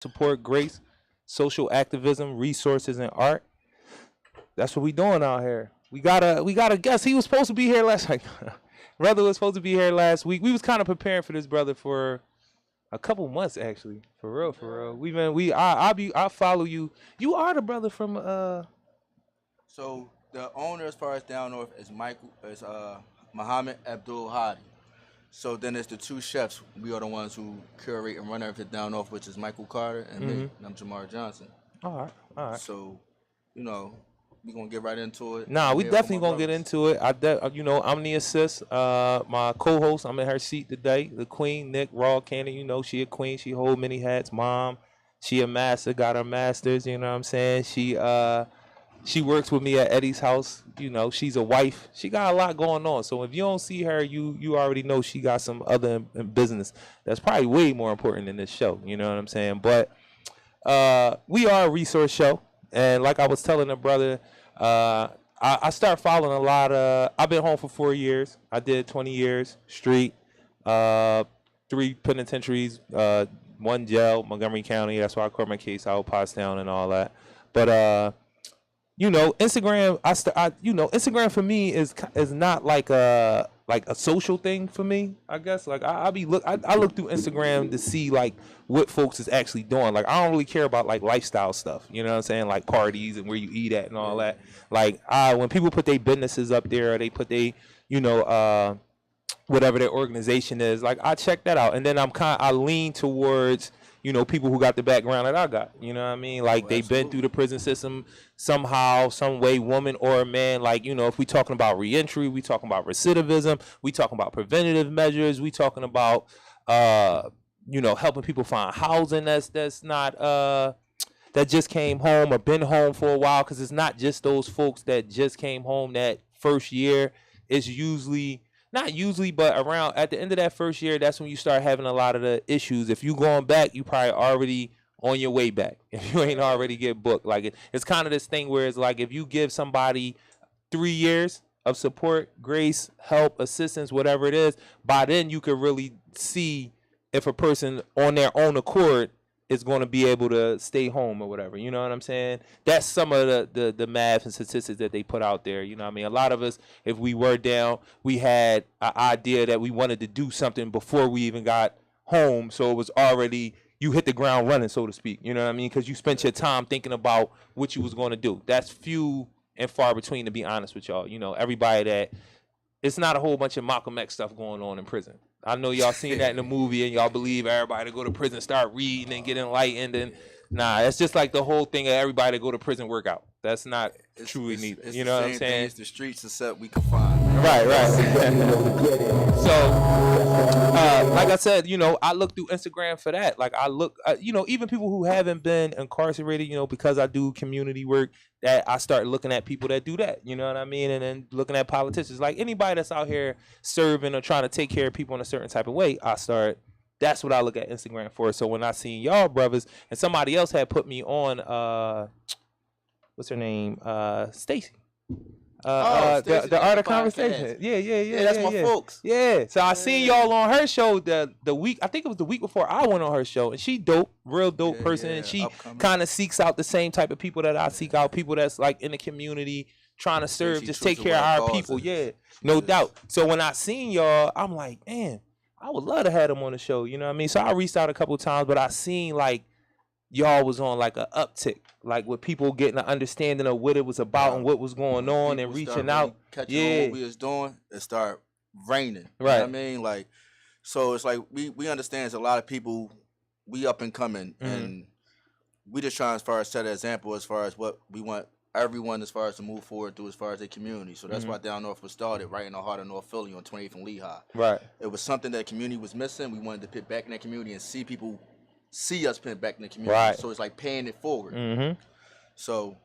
support grace, social activism, resources, and art. That's what we doing out here. We got a guest. He was supposed to be here last night. Brother was supposed to be here last week. We was kind of preparing for this brother for a couple months actually. For real, for real. I follow you. You are the brother from So the owner, as far as down north, is Muhammad Abdul Hadi. So then there's the two chefs. We are the ones who curate and run everything down north, which is Michael Carter and me. And I'm Jamar Johnson. All right, all right. So, you know, we gonna get right into it. Nah, I'm we here with definitely my gonna get brothers. into it. I'm the assist. My co-host, I'm in her seat today. The queen, Nick Raw Cannon. She a queen. She hold many hats. Mom, she a master. Got her masters. You know what I'm saying? She works with me at Eddie's house. She's a wife. She got a lot going on. So if you don't see her, you already know she got some other in business that's probably way more important than this show. You know what I'm saying? But we are a resource show, and like I was telling the brother, I start following a lot of. I've been home for 4 years. I did 20 years street, 3 penitentiaries, one jail, Montgomery County. That's why I caught my case out, Pottstown, and all that. But Instagram. Instagram for me is not like a social thing for me. I guess like I look through Instagram to see like what folks is actually doing. Like I don't really care about like lifestyle stuff. You know what I'm saying? Like parties and where you eat at and all that. Like when people put their businesses up there, or they put whatever their organization is, like I check that out, and then I lean towards people who got the background that I got. You know what I mean? Like they've been through the prison system somehow, some way, woman or a man. Like if we talking about reentry, we talking about recidivism, we talking about preventative measures, we talking about helping people find housing that's not that just came home or been home for a while, because it's not just those folks that just came home that first year. It's usually not usually, but around at the end of that first year, that's when you start having a lot of the issues. If you going back, you probably already on your way back. If you ain't already get booked, like it's kind of this thing where it's like if you give somebody 3 years of support, grace, help, assistance, whatever it is, by then you could really see if a person on their own accord is going to be able to stay home or whatever. You know what I'm saying? That's some of the math and statistics that they put out there. You know what I mean? A lot of us, if we were down, we had an idea that we wanted to do something before we even got home. So it was already, you hit the ground running, so to speak. You know what I mean? Because you spent your time thinking about what you was going to do. That's few and far between, to be honest with y'all. Everybody that, it's not a whole bunch of Malcolm X stuff going on in prison. I know y'all seen that in the movie and y'all believe everybody to go to prison, start reading and get enlightened. And nah, it's just like the whole thing of everybody to go to prison workout. That's not truly needed. You know what I'm saying? It's the streets except we can find. Right. So, like I said, I look through Instagram for that. Like I look, even people who haven't been incarcerated, because I do community work, that I start looking at people that do that. You know what I mean? And then looking at politicians, like anybody that's out here serving or trying to take care of people in a certain type of way, that's what I look at Instagram for. So when I seen y'all brothers, and somebody else had put me on, what's her name? Stacy. The art of conversation. Yeah. That's my folks. Yeah. So I seen y'all on her show the week. I think it was the week before I went on her show, and she dope, real dope person, and she kind of seeks out the same type of people that I seek out. People that's like in the community trying to serve, just take care of our people. Yeah, no doubt. So when I seen y'all, I'm like, man, I would love to have them on the show. You know what I mean? So I reached out a couple of times, but I seen like y'all was on like an uptick, like with people getting an understanding of what it was about and what was going on and reaching out. Catching on what we was doing, it start raining. Right. You know what I mean? Like, so it's like we understand there's a lot of people, we up and coming, and we just trying as far as set an example as far as what we want everyone as far as to move forward through as far as their community. So that's why Down North was started right in the heart of North Philly on 28th and Lehigh. Right. It was something that the community was missing. We wanted to put back in that community and see people see us put back in the community. Right. So it's like paying it forward. Mm-hmm. So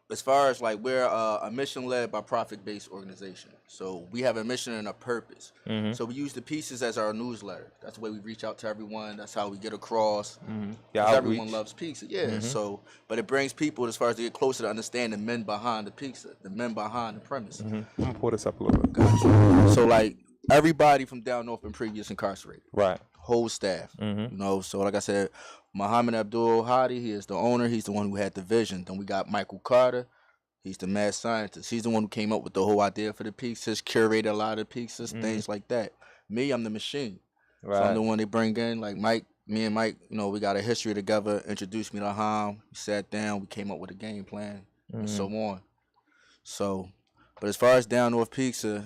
as far as like we're a mission-led by profit-based organization. So we have a mission and a purpose. So we use the pieces as our newsletter. That's the way we reach out to everyone. That's how we get across. Yeah, everyone loves pizza. Yeah. So, but it brings people as far as they get closer to understand the men behind the pizza, the men behind the premise. I'm gonna pull this up a little bit. Gotcha. So like everybody from down north been previous incarcerated. Right. Whole staff. So like I said, Muhammad Abdul Hadi, he is the owner. He's the one who had the vision. Then we got Michael Carter. He's the mad scientist. He's the one who came up with the whole idea for the pizzas, curated a lot of the pizzas, things like that. Me, I'm the machine. Right. So I'm the one they bring in. Like Mike, me and Mike, we got a history together. Introduced me to Ham. We sat down. We came up with a game plan and so on. So, but as far as Down North Pizza,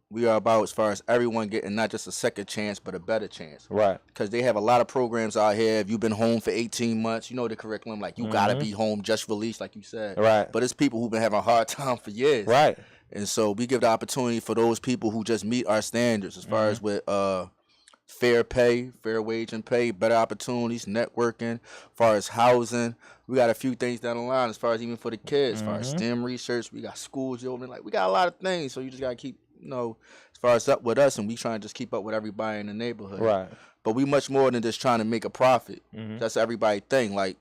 we are about as far as everyone getting not just a second chance, but a better chance. Right. Because they have a lot of programs out here. If you've been home for 18 months, you know the curriculum. Like, you got to be home, just released, like you said. Right. But it's people who've been having a hard time for years. Right. And so we give the opportunity for those people who just meet our standards as far as with fair pay, fair wage and pay, better opportunities, networking, as far as housing. We got a few things down the line as far as even for the kids, as far as STEM research. We got schools open. Like, we got a lot of things. So you just got to keep, as far as up with us, and we trying to just keep up with everybody in the neighborhood. Right. But we much more than just trying to make a profit. That's everybody thing. Like,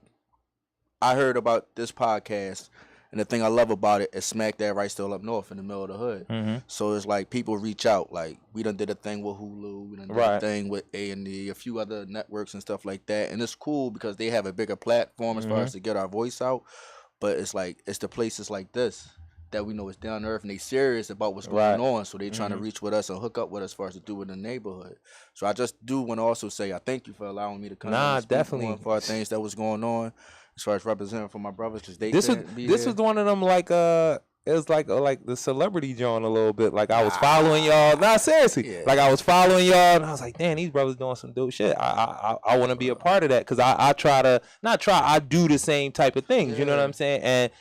I heard about this podcast, and the thing I love about it is smack that right still up north in the middle of the hood. So it's like people reach out. Like, we done did a thing with Hulu. We done did a thing with A&E, a few other networks and stuff like that. And it's cool because they have a bigger platform as far as to get our voice out. But it's like, it's the places like this that we know is down to earth and they serious about what's going on. So they trying to reach with us and hook up with us as far as to do in the neighborhood. So I just do want to also say I thank you for allowing me to come and speak for our things that was going on as far as representing for my brothers, because they this was one of them, like it was like the celebrity joint a little bit. Like, I was following y'all. Nah, seriously. Like, I was following y'all and I was like, damn, these brothers doing some dope shit. I want to be a part of that, because I do the same type of things. You know what I'm saying? And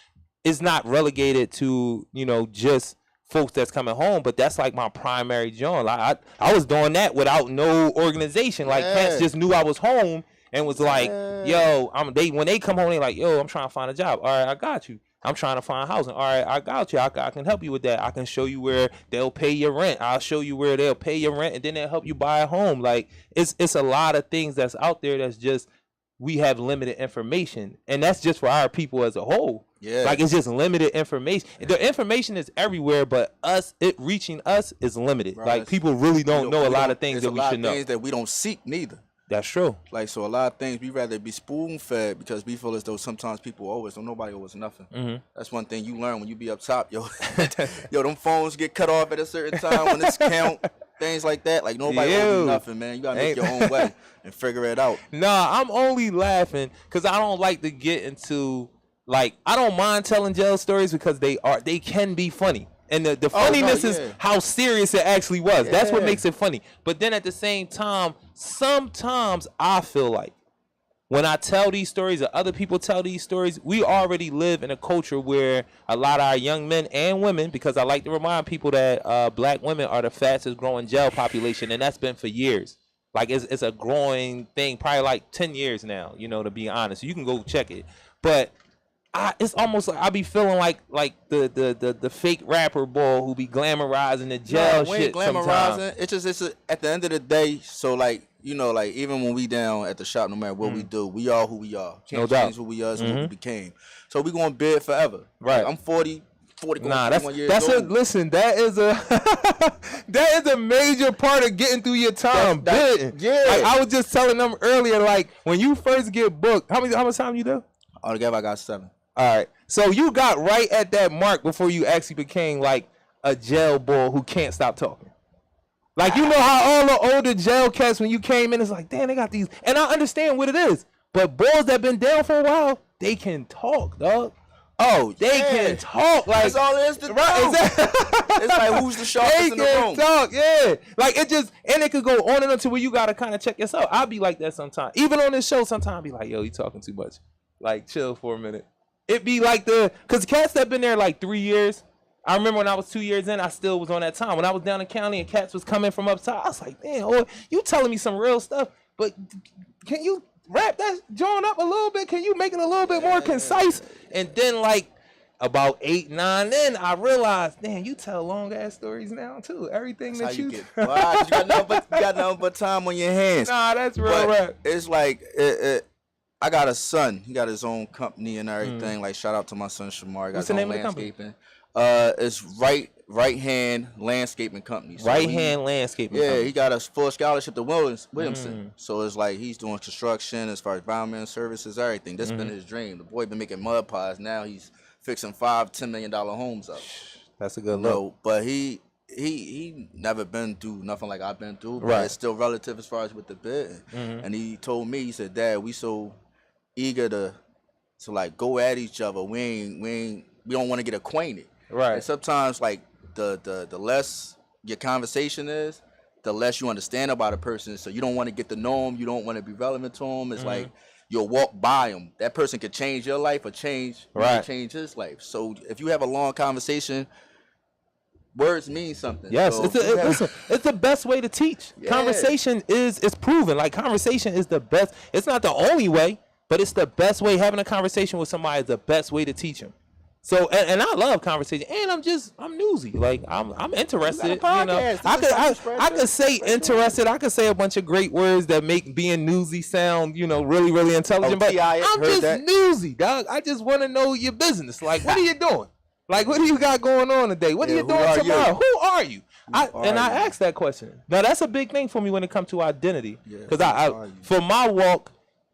it's not relegated to, just folks that's coming home, but that's like my primary joint. Like, I was doing that without no organization. Like, cats just knew I was home and was like, yo, when they come home, they like, yo, I'm trying to find a job. All right, I got you. I'm trying to find housing. All right, I got you. I can help you with that. I can show you where they'll pay your rent. I'll show you where they'll pay your rent, and then they'll help you buy a home. Like, it's a lot of things that's out there that's just, we have limited information, and that's just for our people as a whole. Yeah. Like, it's just limited information. The information is everywhere, but reaching us is limited. Right. Like, people really don't know a lot of things that we should know. Things that we don't seek neither. That's true. Like, so a lot of things we rather be spoon fed, because we feel as though sometimes people nobody owes nothing. That's one thing you learn when you be up top, yo. Them phones get cut off at a certain time when it's count. Things like that. Like, nobody owes you nothing, man. You gotta make your own way and figure it out. Nah, I'm only laughing because I don't like to get into, like, I don't mind telling jail stories because they can be funny. And the funniness is how serious it actually was. Yeah. That's what makes it funny. But then at the same time, sometimes I feel like when I tell these stories or other people tell these stories, we already live in a culture where a lot of our young men and women, because I like to remind people that black women are the fastest growing jail population, and that's been for years. Like, it's a growing thing, probably like 10 years now, to be honest. You can go check it. But it's almost like I be feeling like the fake rapper boy who be glamorizing the jail shit sometimes. It's at the end of the day, so like, like even when we down at the shop, no matter what we do, we are who we are. Can't change who we are, so who we became. So we gonna bid forever. Right. Like, I'm 40 that's old. Listen, that is a major part of getting through your time. Yeah. Like, I was just telling them earlier, like, when you first get booked, how much time you do? Altogether, I got 7. All right. So you got right at that mark before you actually became like a jail boy who can't stop talking. Like, you know how all the older jail cats, when you came in, it's like, damn, they got these. And I understand what it is. But boys that been down for a while, they can talk, dog. Oh, they can talk. Like, that's all there is to do. It's like, who's the sharpest in the room? They can talk, yeah. Like, and it could go on and on to where you got to kind of check yourself. I'll be like that sometimes. Even on this show, sometimes I'll be like, yo, you talking too much. Like, chill for a minute. It be like because cats that been there like 3 years. I remember when I was 2 years in, I still was on that time. When I was down in county and cats was coming from up top, I was like, man, you telling me some real stuff, but can you wrap that joint up a little bit? Can you make it a little bit more concise? And then, like, about 8, 9 in, I realized, damn, you tell long ass stories now too. Everything that's that you get. You got nothing but time on your hands. Nah, that's real rap. It's like I got a son. He got his own company and everything. Like, shout out to my son Shamar. He got What's his the own name of the landscaping. It's right hand landscaping company. So Right hand landscaping. Yeah, company. he got a full scholarship to Williamson. So it's like he's doing construction as far as environmental services, everything. That's been his dream. The boy been making mud pies. Now he's fixing $5-10 million homes up. That's a good look. But he never been through nothing like I've been through. But Right. it's still relative as far as with the bid. And he told me, he said, Dad, we so eager to like go at each other. We don't want to get acquainted. Right. And sometimes like the less your conversation is, the less you understand about a person. So you don't want to get to know them. You don't want to be relevant to them. It's like you'll walk by them. That person could change your life or change change his life. So if you have a long conversation, words mean something. Yes, so it's the best way to teach. Yeah. Conversation is proven. Like conversation is the best. It's not the only way, but it's the best way. Having a conversation with somebody is the best way to teach them. So and I love conversation, and I'm newsy. Like I'm interested. You know, I could say interested. I could say a bunch of great words that make being newsy sound, you know, really really intelligent. But I'm just newsy, dog. I just want to know your business. Like, what are you doing? Like, what do you got going on today? What are you doing tomorrow? Who are you? I asked that question. Now that's a big thing for me when it comes to identity, because I for my walk,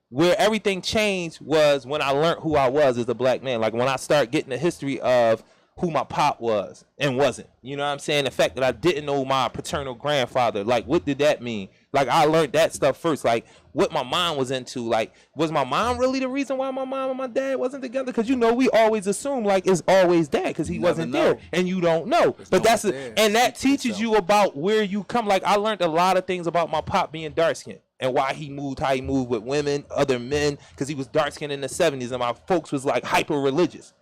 where everything changed was when I learned who I was as a black man. Like when I started getting the history of who my pop was and wasn't. You know what I'm saying? The fact that I didn't know my paternal grandfather. Like, what did that mean? Like, I learned that stuff first. Like, what my mom was into. Like, was my mom really the reason why my mom and my dad wasn't together? Because, you know, we always assume, like, it's always dad because he wasn't there. And you don't know. But that's and that teaches you about where you come. Like, I learned a lot of things about my pop being dark-skinned. And why he moved, how he moved with women, other men, because he was dark-skinned in the 70s, and my folks was like hyper-religious.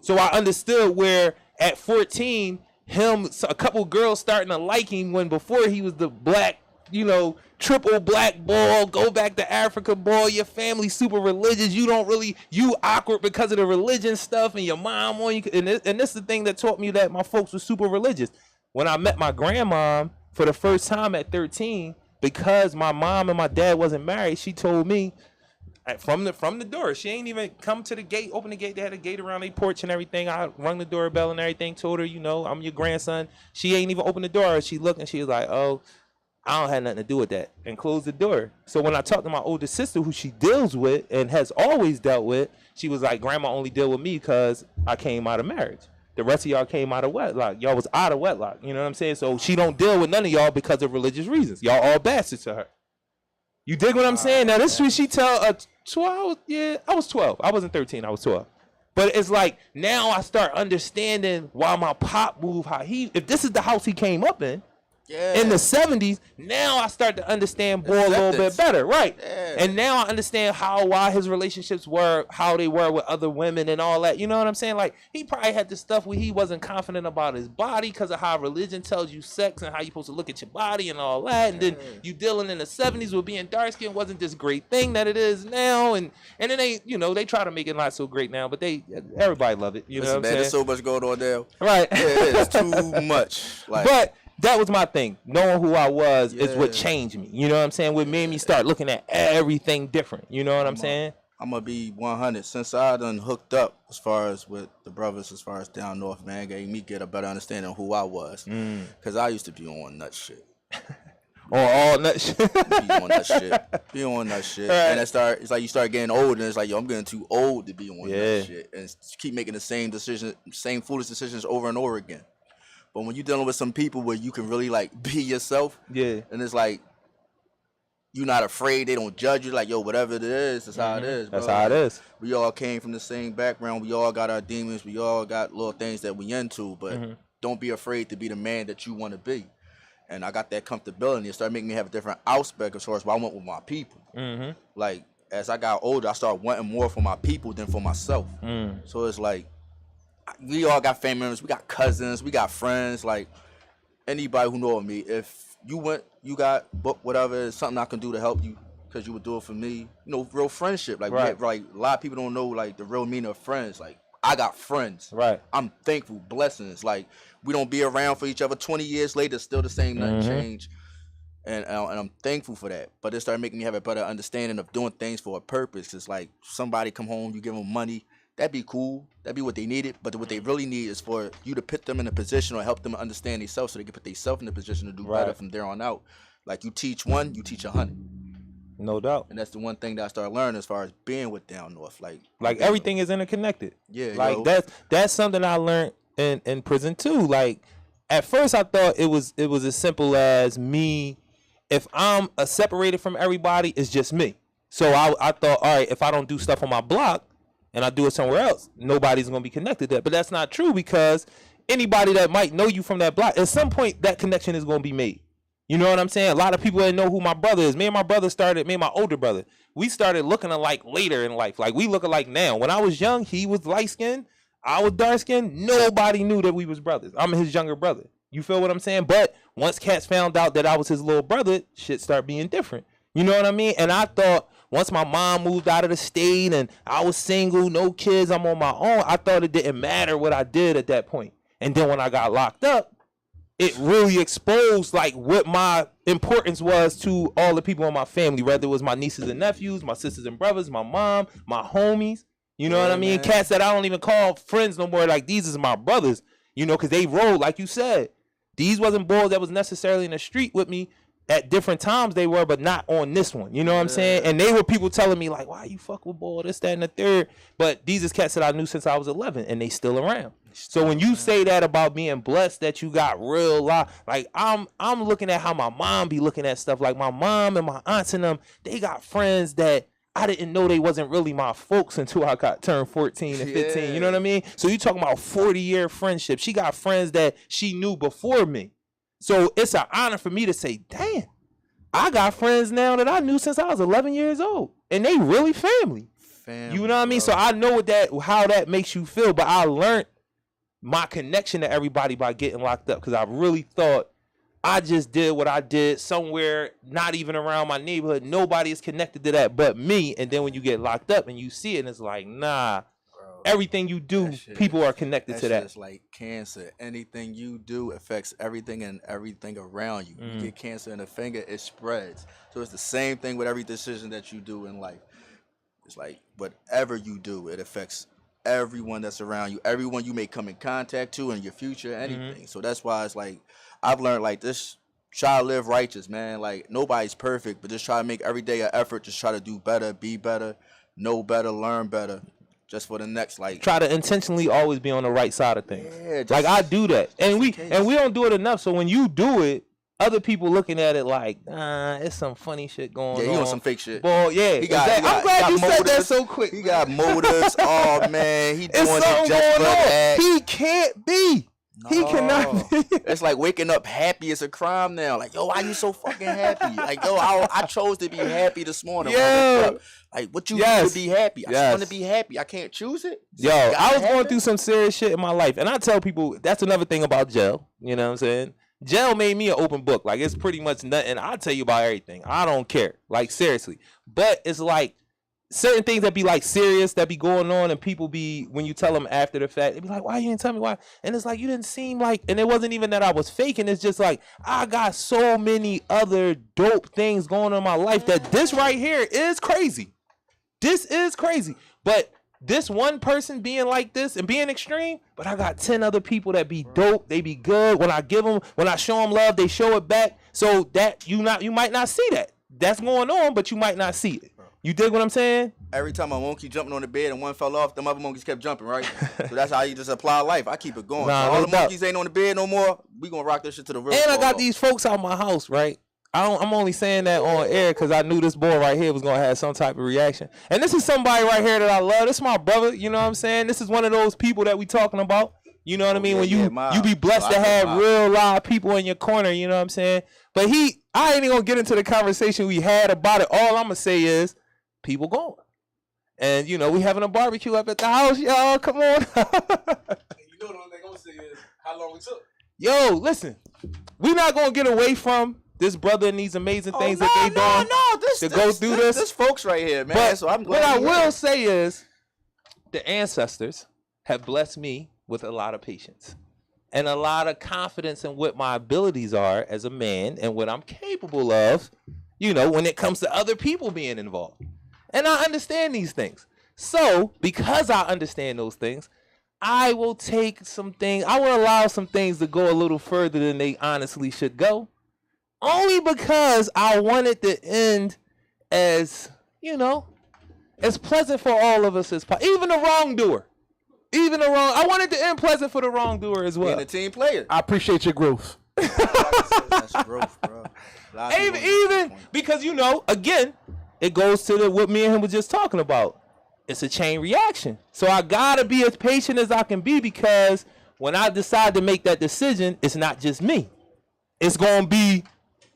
So I understood where at 14, a couple girls starting to like him when before he was the black, you know, triple black boy, go back to Africa boy, your family super religious, you awkward because of the religion stuff, and your mom on you, and this is the thing that taught me that my folks were super religious. When I met my grandma for the first time at 13, because my mom and my dad wasn't married, she told me from the door. She ain't even come to the gate, open the gate. They had a gate around their porch and everything. I rung the doorbell and everything, told her, you know, I'm your grandson. She ain't even opened the door. She looked and she was like, oh, I don't have nothing to do with that, and closed the door. So when I talked to my older sister, who she deals with and has always dealt with, she was like, Grandma only deal with me because I came out of marriage. The rest of y'all came out of wedlock. Y'all was out of wedlock. You know what I'm saying? So she don't deal with none of y'all because of religious reasons. Y'all all bastards to her. You dig what I'm saying? Now this is what she tell 12. Yeah, I was 12. I wasn't 13. I was 12. But it's like now I start understanding why my pop moved. If this is the house he came up in. In the 70s, now I start to understand boy a little bit better, right? Yeah. And now I understand why his relationships were how they were with other women and all that. You know what I'm saying? Like, he probably had this stuff where he wasn't confident about his body because of how religion tells you sex and how you're supposed to look at your body and all that. And then you dealing in the 70s with being dark skinned wasn't this great thing that it is now. And it ain't, you know, they try to make it not so great now, but everybody love it. You know what I'm saying? There's so much going on there. Right. Yeah, it's too much. Like, but that was my thing. Knowing who I was is what changed me. You know what I'm saying? What made me start looking at everything different. You know what I'm saying? I'm going to be 100. Since I done hooked up as far as with the brothers, as far as down north, man, gave me get a better understanding of who I was. Because I used to be on nut shit. On all nut shit? Be on that shit. Be on that shit. Right. And it's like you start getting old, and it's like, yo, I'm getting too old to be on that shit. And keep making the same decisions, same foolish decisions over and over again. But when you're dealing with some people where you can really, like, be yourself, and it's like, you're not afraid, they don't judge you, like, yo, whatever it is, that's how it is, bro. That's how it is. We all came from the same background. We all got our demons. We all got little things that we into, but don't be afraid to be the man that you want to be. And I got that comfortability. It started making me have a different aspect as far as what I want with my people. Like, as I got older, I started wanting more for my people than for myself. So it's like, we all got family members, we got cousins, we got friends, like anybody who know me. If you got book whatever, something I can do to help you because you would do it for me. You know, real friendship. Like, like a lot of people don't know like the real meaning of friends. Like, I got friends. Right. I'm thankful, blessings. Like, we don't be around for each other 20 years later, still the same, nothing changed. And I'm thankful for that. But it started making me have a better understanding of doing things for a purpose. It's like somebody come home, you give them money. that'd be cool. That'd be what they needed. But what they really need is for you to put them in a position or help them understand themselves so they can put themselves in a position to do better from there on out. Like you teach one, you teach 100. No doubt. And that's the one thing that I started learning as far as being with down north. Like everything is interconnected. Yeah. Like that's something I learned in prison too. Like at first I thought it was as simple as me. If I'm separated from everybody, it's just me. So I thought, all right, if I don't do stuff on my block and I do it somewhere else, nobody's gonna be connected there. But that's not true because anybody that might know you from that block, at some point that connection is gonna be made. You know what I'm saying? A lot of people didn't know who my brother is. Me and my older brother, we started looking alike later in life. Like we look alike now. When I was young, he was light skinned, I was dark skinned. Nobody knew that we was brothers. I'm his younger brother. You feel what I'm saying? But once cats found out that I was his little brother, shit started being different. You know what I mean? And I thought once my mom moved out of the state and I was single, no kids, I'm on my own, I thought it didn't matter what I did at that point. And then when I got locked up, it really exposed like what my importance was to all the people in my family, whether it was my nieces and nephews, my sisters and brothers, my mom, my homies. You know what I mean? Man. Cats that I don't even call friends no more. Like these is my brothers, you know, because they rolled, like you said. These wasn't boys that was necessarily in the street with me. At different times they were, but not on this one. You know what I'm saying? And they were people telling me like, why you fuck with boy, this, that, and the third. But these is cats that I knew since I was 11 and they still around. So when you say that about being blessed that you got real life, like I'm looking at how my mom be looking at stuff. Like my mom and my aunts and them, they got friends that I didn't know they wasn't really my folks until I turned 14 and 15. You know what I mean? So you talking about 40-year friendship. She got friends that she knew before me. So it's an honor for me to say, damn, I got friends now that I knew since I was 11 years old. And they really family. You know what I mean? So I know how that makes you feel. But I learned my connection to everybody by getting locked up. Because I really thought I just did what I did somewhere, not even around my neighborhood. Nobody is connected to that but me. And then when you get locked up and you see it, and it's like, nah. Everything you do, people are connected to that. It's like cancer. Anything you do affects everything and everything around you. You get cancer in the finger, it spreads. So it's the same thing with every decision that you do in life. It's like whatever you do, it affects everyone that's around you, everyone you may come in contact to in your future, anything. So that's why it's like I've learned like this. Try to live righteous, man. Like nobody's perfect, but just try to make every day an effort. Just try to do better, be better, know better, learn better. Just for the next, like, try to intentionally always be on the right side of things. Yeah, like I do that, and we don't do it enough. So when you do it, other people looking at it like, it's some funny shit going on. Yeah, he on some fake shit. Boy, yeah, I'm glad you said that so quick. He got motives. Oh man, he doing it just for that. He can't be. No. He cannot be. It's like waking up happy is a crime now. Like, yo, why you so fucking happy? Like, yo, I chose to be happy this morning. Yeah. Like, what you do to be happy? I just want to be happy. I can't choose it. So I was going through some serious shit in my life. And I tell people, that's another thing about jail. You know what I'm saying? Jail made me an open book. Like, it's pretty much nothing. I'll tell you about everything. I don't care. Like, seriously. But it's like, certain things that be like serious that be going on and people be, when you tell them after the fact, they be like, why you didn't tell me why? And it's like, you didn't seem like, and it wasn't even that I was faking. It's just like, I got so many other dope things going on in my life that this right here is crazy. This is crazy. But this one person being like this and being extreme, but I got 10 other people that be dope. They be good. When I show them love, they show it back. So that you might not see that. That's going on, but you might not see it. You dig what I'm saying? Every time a monkey jumping on the bed and one fell off, them other monkeys kept jumping, right? So that's how you just apply life. I keep it going. So all the monkeys ain't on the bed no more. We gonna rock this shit to the real. And I got these folks out my house, right? I'm only saying that on air because I knew this boy right here was gonna have some type of reaction. And this is somebody right here that I love. This is my brother. You know what I'm saying? This is one of those people that we talking about. You know what I mean? When you be blessed to have real live people in your corner. You know what I'm saying? But I ain't even gonna get into the conversation we had about it. All I'm gonna say is, people going. And, you know, we having a barbecue up at the house, y'all. Come on. You know the only thing I'm going to say is how long it took. Yo, listen. We not going to get away from this brother and these amazing things that they doing go through this. This folks right here, man. But so I'm glad. What I will say is the ancestors have blessed me with a lot of patience and a lot of confidence in what my abilities are as a man and what I'm capable of, you know, when it comes to other people being involved. And I understand these things. So because I understand those things, I will take some things. I will allow some things to go a little further than they honestly should go, only because I want it to end as, as pleasant for all of us as possible. Even the wrongdoer. I want it to end pleasant for the wrongdoer as well. Being a team player. I appreciate your growth. That's growth, bro. Even because, again, it goes to what me and him were just talking about. It's a chain reaction. So I gotta be as patient as I can be, because when I decide to make that decision, it's not just me. It's gonna be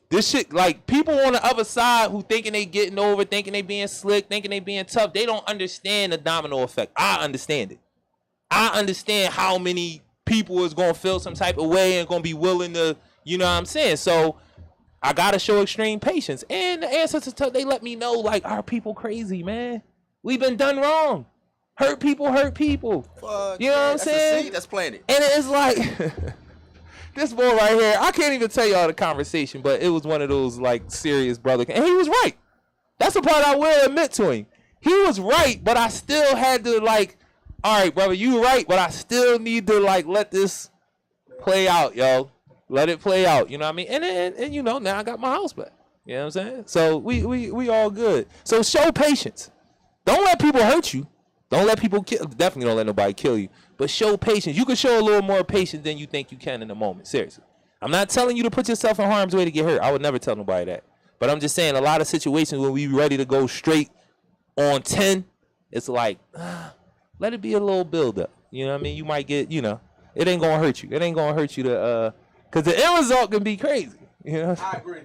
this shit. Like, people on the other side who thinking they getting over, thinking they being slick, thinking they being tough, they don't understand the domino effect. I understand it. I understand how many people is gonna feel some type of way and gonna be willing to, you know what I'm saying? So I gotta show extreme patience. And the ancestors, they let me know, like, our people crazy, man. We've been done wrong. Hurt people. You know what I'm saying? That's playing it. And it's like, this boy right here, I can't even tell y'all the conversation, but it was one of those, like, serious brother. And he was right. That's the part I will admit to him. He was right, but I still had to, like, all right, brother, you right, but I still need to, like, let this play out, yo. Let it play out, you know what I mean? And now I got my house back. You know what I'm saying? So we all good. So show patience. Don't let people hurt you. Don't let people kill. Definitely don't let nobody kill you. But show patience. You can show a little more patience than you think you can in a moment. Seriously. I'm not telling you to put yourself in harm's way to get hurt. I would never tell nobody that. But I'm just saying, a lot of situations when we ready to go straight on 10, it's like, let it be a little build up. You know what I mean? You might get, it ain't going to hurt you. It ain't going to hurt you to, because the end result can be crazy. You know? I agree.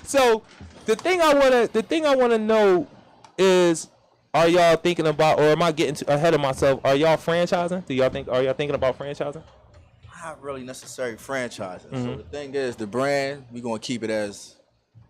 So the thing I want to know is, are y'all thinking about, or am I getting ahead of myself? Are y'all franchising? Are y'all thinking about franchising? Not really necessarily franchising. So the thing is, the brand, we're going to keep it as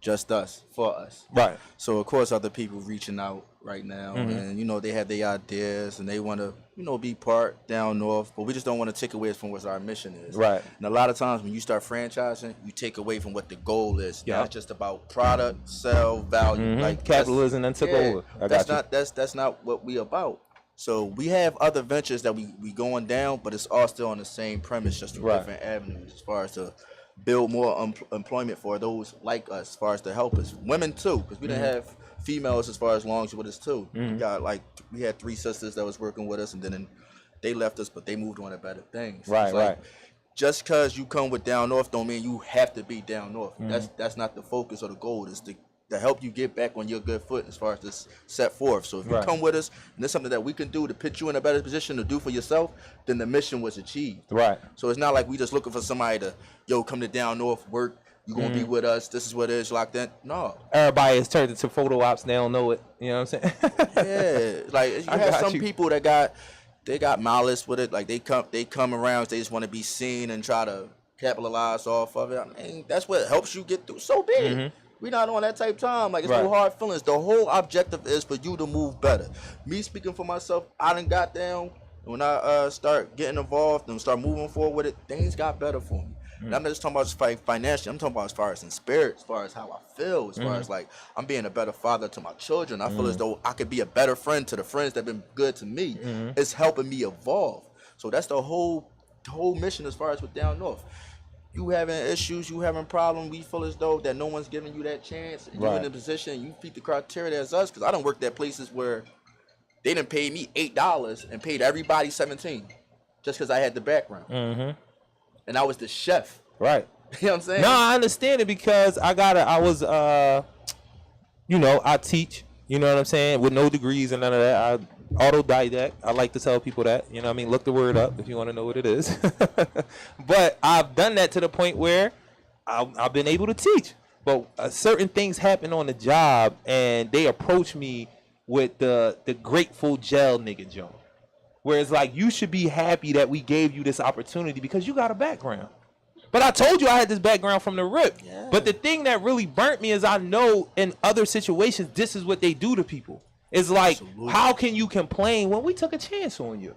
just us, for us. Right. So, of course, other people reaching out right now, and, they have their ideas, and they want to, be part down north, but we just don't want to take away from what our mission is. Right. And a lot of times when you start franchising, you take away from what the goal is. Yeah. Now it's just about product, sell, value. Like capitalism and took over. That's not what we about. So we have other ventures that we going down, but it's all still on the same premise, just through different avenues, as far as to build more employment for those like us, as far as to help us. Women too, because we didn't have females as far as long with us too. We had 3 sisters that was working with us, and then they left us, but they moved on to better things. Right. Just because you come with down north don't mean you have to be down north. That's not the focus or the goal. It's to help you get back on your good foot as far as this set forth. So if you come with us and there's something that we can do to put you in a better position to do for yourself, then the mission was achieved. Right. So it's not like we just looking for somebody to, come to down north, work, you're going to be with us, this is what it is, like that. No. Everybody is turned into photo ops, they don't know it. You know what I'm saying? Yeah. Like, you have some people that got malice with it. Like, they come around, they just want to be seen and try to capitalize off of it. I mean, that's what helps you get through. So big. We're not on that type of time. Like, it's no hard feelings. The whole objective is for you to move better. Me speaking for myself, I done got down. When I start getting involved and start moving forward with it, things got better for me. And I'm not just talking about just financially. I'm talking about as far as in spirit, as far as how I feel, as far as, like, I'm being a better father to my children. I feel as though I could be a better friend to the friends that have been good to me. It's helping me evolve. So that's the whole mission as far as with down north. You having issues, you having problems, we feel as though that no one's giving you that chance. And you're in a position, you fit the criteria as us, because I done worked at places where they done paid me $8 and paid everybody $17 just because I had the background. And I was the chef. Right. You know what I'm saying? No, I understand it, because I teach, you know what I'm saying, with no degrees and none of that. I autodidact. I like to tell people that, you know what I mean? Look the word up if you want to know what it is. But I've done that to the point where I've been able to teach. But certain things happen on the job, and they approach me with the grateful gel nigga Joe. Where it's like, you should be happy that we gave you this opportunity because you got a background. But I told you I had this background from the rip. Yeah. But the thing that really burnt me is I know in other situations, this is what they do to people. It's like, how can you complain when we took a chance on you?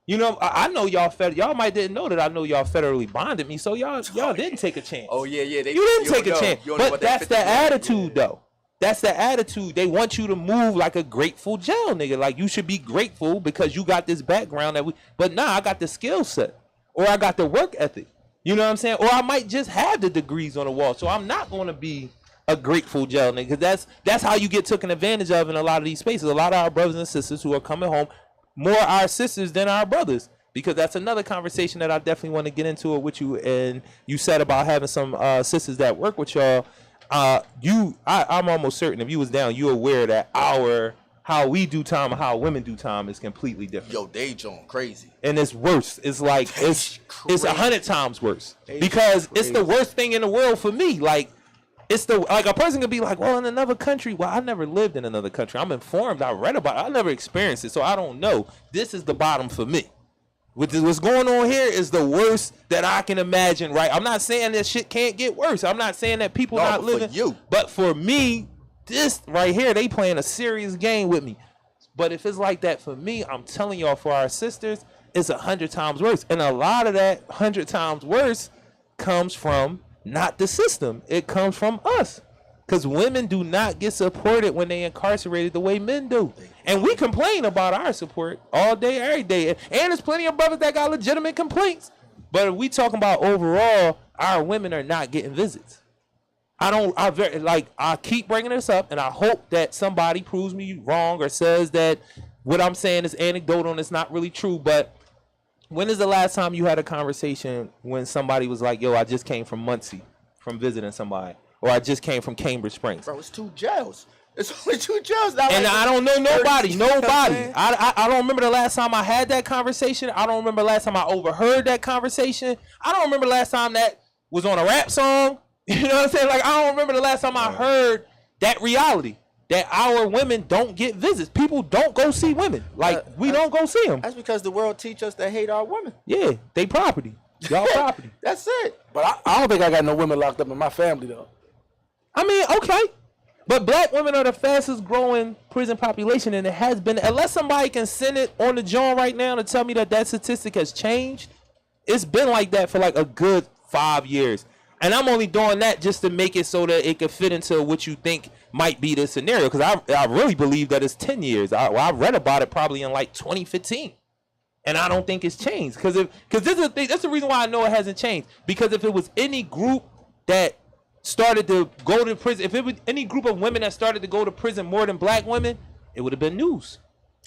You know, I know y'all might didn't know that I know y'all federally bonded me, so y'all didn't take a chance. Oh, yeah. You didn't take a chance. But that's the attitude, though. that's the attitude. They want you to move like a grateful jail nigga. Like you should be grateful because you got this background but nah, I got the skill set or I got the work ethic. You know what I'm saying? Or I might just have the degrees on the wall. So I'm not going to be a grateful jail nigga. Because that's how you get taken advantage of in a lot of these spaces. A lot of our brothers and sisters who are coming home, more our sisters than our brothers. Because that's another conversation that I definitely want to get into it with you. And you said about having some sisters that work with y'all. I'm almost certain if you was down, you're aware that how we do time and how women do time is completely different. Yo, they John crazy. And it's worse. It's like it's 100 times worse. Because it's the worst thing in the world for me. Like a person could be like, well, in another country. Well, I never lived in another country. I'm informed. I read about it. I never experienced it, so I don't know. This is the bottom for me. What's going on here is the worst that I can imagine, right? I'm not saying that shit can't get worse. I'm not saying that people not living. For you. But for me, this right here, they playing a serious game with me. But if it's like that for me, I'm telling y'all, for our sisters, it's 100 times worse. And a lot of that 100 times worse comes from not the system. It comes from us. Because women do not get supported when they incarcerated the way men do. And we complain about our support all day, every day. And there's plenty of brothers that got legitimate complaints. But if we talking about overall, our women are not getting visits. I keep bringing this up, and I hope that somebody proves me wrong or says that what I'm saying is anecdotal and it's not really true. But when is the last time you had a conversation when somebody was like, yo, I just came from Muncie from visiting somebody, or I just came from Cambridge Springs? Bro, it's 2 jails. It's only 2 jails. Not and like I don't know nobody. I don't remember the last time I had that conversation. I don't remember the last time I overheard that conversation. I don't remember the last time that was on a rap song. You know what I'm saying? Like, I don't remember the last time I heard that reality, that our women don't get visits. People don't go see women. Like, we don't go see them. That's because the world teach us to hate our women. Yeah, they property. Y'all property. That's it. But I don't think I got no women locked up in my family, though. I mean, okay. But black women are the fastest growing prison population, and it has been. Unless somebody can send it on the John right now to tell me that statistic has changed, it's been like that for like a good 5 years. And I'm only doing that just to make it so that it can fit into what you think might be the scenario. Because I really believe that it's 10 years. I read about it probably in like 2015. And I don't think it's changed. Because this is the thing. That's the reason why I know it hasn't changed. Because if it was any group that started to go to prison, if it was any group of women that started to go to prison more than black women, it would have been news.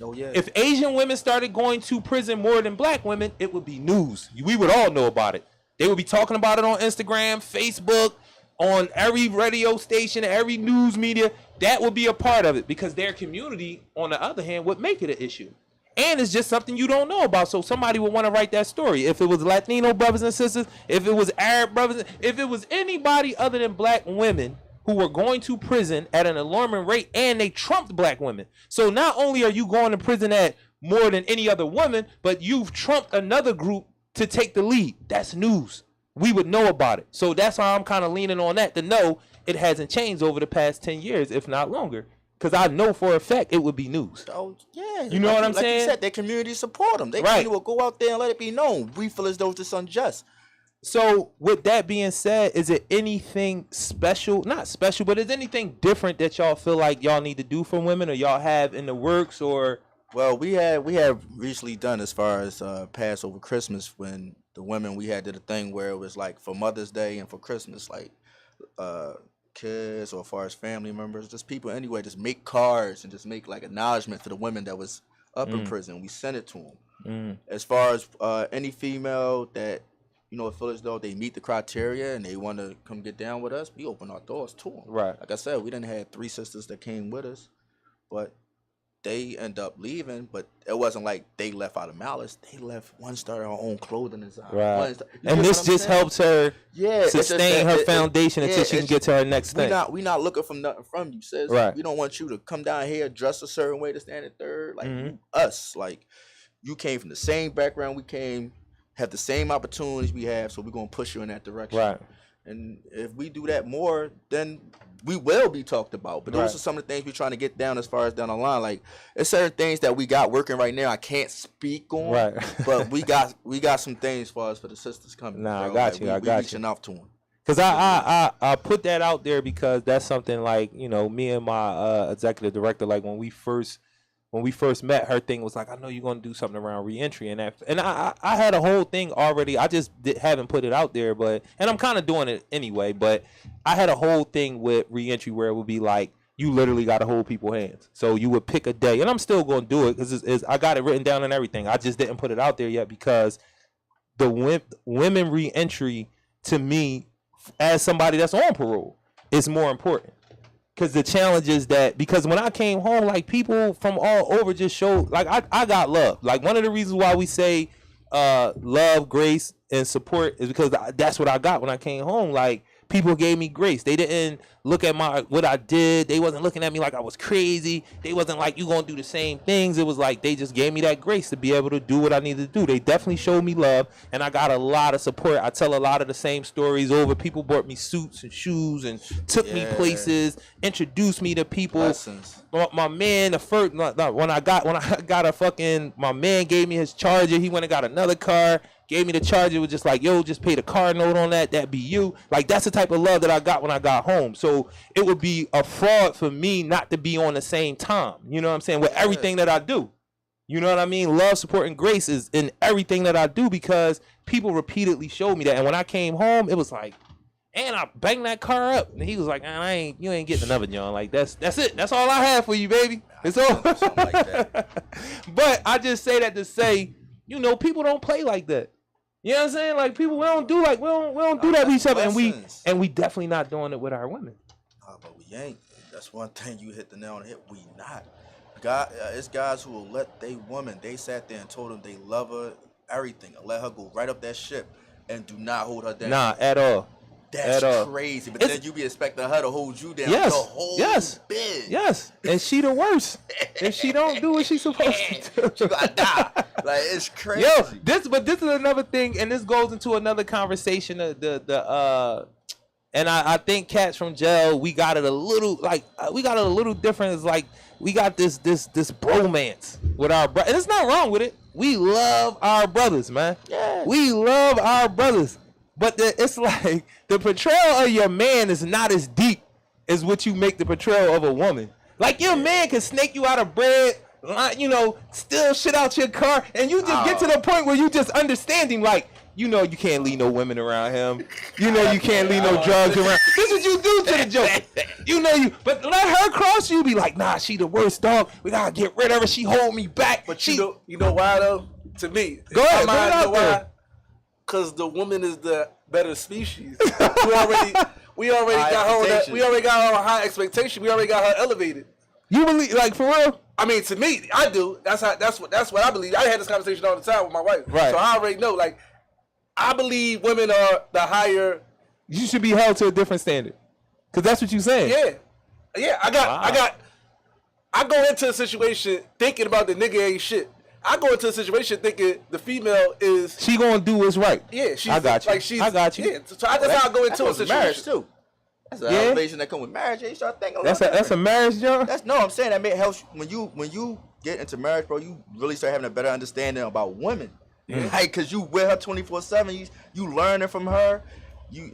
Oh, yeah. If Asian women started going to prison more than black women, it would be news. We would all know about it. They would be talking about it on Instagram, Facebook, on every radio station, every news media. That would be a part of it because their community, on the other hand, would make it an issue. And it's just something you don't know about. So somebody would want to write that story. If it was Latino brothers and sisters, if it was Arab brothers, if it was anybody other than black women who were going to prison at an alarming rate, and they trumped black women. So not only are you going to prison at more than any other woman, but you've trumped another group to take the lead. That's news. We would know about it. So that's why I'm kind of leaning on that to know it hasn't changed over the past 10 years, if not longer. Because I know for a fact it would be news. Oh, yeah. You know what I'm saying? Like you said, their community support them. They will go out there and let it be known. We feel as though it's unjust. So with that being said, is it anything special? Not special, but is anything different that y'all feel like y'all need to do for women or y'all have in the works or... Well, we have recently done as far as Passover, Christmas, when the women, we did a thing where it was like for Mother's Day and for Christmas, like kids or as far as family members, just people anyway, just make cards and just make like acknowledgement to the women that was up in prison. We sent it to them. As far as any female that, you know, feel as though they meet the criteria and they want to come get down with us, we open our doors to them. Right. Like I said, we didn't have 3 sisters that came with us, but they end up leaving, but it wasn't like they left out of malice. They left. One started her own clothing design. Right. And this just helps her sustain her foundation until she can get to her next thing. We not looking for nothing from you, sis. Right. We don't want you to come down here, dress a certain way to stand in third. Like us. Like you came from the same background we came, have the same opportunities we have, so we're gonna push you in that direction. Right. And if we do that more, then we will be talked about. But those are some of the things we're trying to get down as far as down the line. Like, there's certain things that we got working right now I can't speak on. Right. But we got some things for us for the sisters coming. Nah, bro. I got you. We reaching out to them. Because I put that out there because that's something like, you know, me and my executive director, like when we first met, her thing was like, I know you're going to do something around reentry and that. And I had a whole thing already. I just haven't put it out there, and I'm kind of doing it anyway. But I had a whole thing with reentry where it would be like, you literally got to hold people's hands. So you would pick a day, and I'm still going to do it because I got it written down and everything. I just didn't put it out there yet because the women reentry, to me, as somebody that's on parole, is more important. Because the challenge is that, because when I came home, like, people from all over just showed, like, I got love. Like, one of the reasons why we say love, grace, and support is because that's what I got when I came home. Like, people gave me grace. They didn't look at what I did. They wasn't looking at me like I was crazy. They wasn't like, you gonna do the same things. It was like they just gave me that grace to be able to do what I needed to do. They definitely showed me love, and I got a lot of support. I tell a lot of the same stories over. People bought me suits and shoes and took me places, introduced me to people. Lessons. My man, when I got a fucking, my man gave me his Charger. He went and got another car. Gave me the Charger, was just like, yo, just pay the car note on that. That be you. Like, that's the type of love that I got when I got home. So it would be a fraud for me not to be on the same time. You know what I'm saying? With everything that I do. You know what I mean? Love, support, and grace is in everything that I do because people repeatedly showed me that. And when I came home, it was like, and I banged that car up. And he was like, man, you ain't getting another John. Like, that's it. That's all I have for you, baby. It's all. Something like that. But I just say that to say, you know, people don't play like that. You know what I'm saying? Like, people, we don't do that with each other, and we definitely not doing it with our women. But we ain't. That's one thing you hit the nail on the head. We not. God, it's guys who will let they woman. They sat there and told them they love her, everything, and let her go right up that ship, and do not hold her down. Nah, at all. That's crazy. But then you be expecting her to hold you down the whole bit. Yes, and she the worst. If she don't do what she's supposed to do, she gotta die. Like, it's crazy. Yo, this is another thing, and this goes into another conversation. And I think cats from jail, we got it a little different. It's like we got this bromance with our brother, and it's not wrong with it. We love our brothers, man. Yeah. We love our brothers. But it's like the portrayal of your man is not as deep as what you make the portrayal of a woman. Like, your man can snake you out of bread, you know, steal shit out your car, and you just get to the point where you just understand him. Like, you know, you can't leave no women around him. You know, you can't leave no drugs around. This is what you do to the joker. You know you, but let her cross you. Be like, nah, she the worst dog. We gotta get rid of her. She hold me back. But you know why though? To me, go ahead. Put it out there. Because the woman is the better species. we already got her on high expectation. We already got her elevated. You believe, like, for real? I mean, to me, I do. That's what I believe. I had this conversation all the time with my wife. Right. So I already know. Like, I believe women are the higher. You should be held to a different standard. Because that's what you're saying. Yeah. I go into a situation thinking about the nigga ain't shit. I go into a situation thinking the female is, she gonna do what's right. Yeah, I got you. Like, I got you. Yeah, so that's how I go into a situation. Marriage too. That's an elevation that come with marriage. You start thinking. That's a marriage, John. I'm saying that helps when you get into marriage, bro. You really start having a better understanding about women. Like, cause you with her 24/7. You learning from her.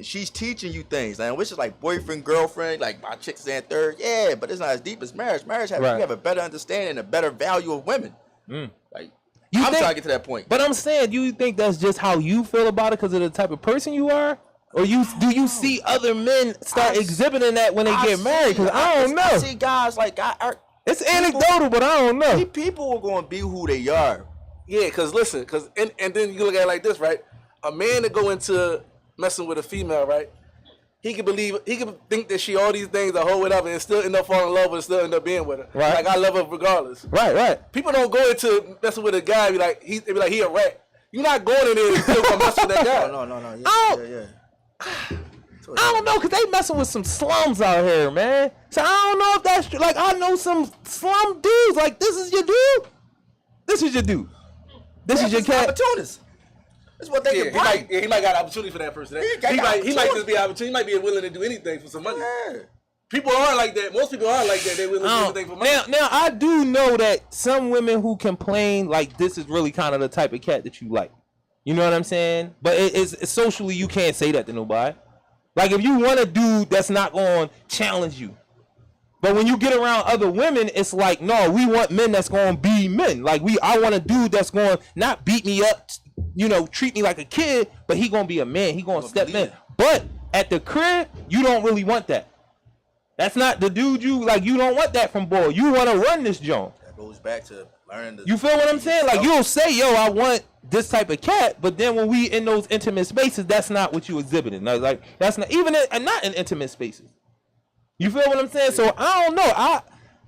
She's teaching you things, and which is like boyfriend, girlfriend, like my chick saying third. Yeah, but it's not as deep as marriage. Marriage you have a better understanding, a better value of women. Like, I'm trying to get to that point. But I'm saying, you think that's just how you feel about it because of the type of person you are? Or do you see other men start exhibiting that when they get married? Because I don't know. I see guys like, it's anecdotal, but I don't know. People are going to be who they are. Yeah, because listen, and then you look at it like this, right? A man that go into messing with a female, right? He can think that she all these things, a whole whatever, and still end up falling in love with her, and still end up being with her. Right. Like, I love her regardless. Right. People don't go into messing with a guy and be like, he a rat. You're not going in there and still gonna mess with that guy. No. Yeah. I don't know, because they messing with some slums out here, man. So I don't know if that's true. Like, I know some slum dudes. Like, this is your dude. This is your dude. This is your cat. Opportunists. That's what they can bring. He might got an opportunity for that person. He might just be an opportunity. He might be willing to do anything for some money. Yeah. People aren't like that. Most people aren't like that. They're willing to do anything for money. Now, I do know that some women who complain, like, this is really kind of the type of cat that you like. You know what I'm saying? But it's socially, you can't say that to nobody. Like if you want a dude that's not going to challenge you. But when you get around other women, it's like, no, we want men that's going to be men. Like I want a dude that's going to not beat me up, treat me like a kid, but he going to be a man. He going to step in. But at the crib, you don't really want that. That's not the dude you don't want that from boy. You want to run this joint. That goes back to learning. You feel what I'm saying? Like you'll say, yo, I want this type of cat, but then when we in those intimate spaces, that's not what you exhibiting. Like that's not even not in intimate spaces. You feel what I'm saying? So I don't know.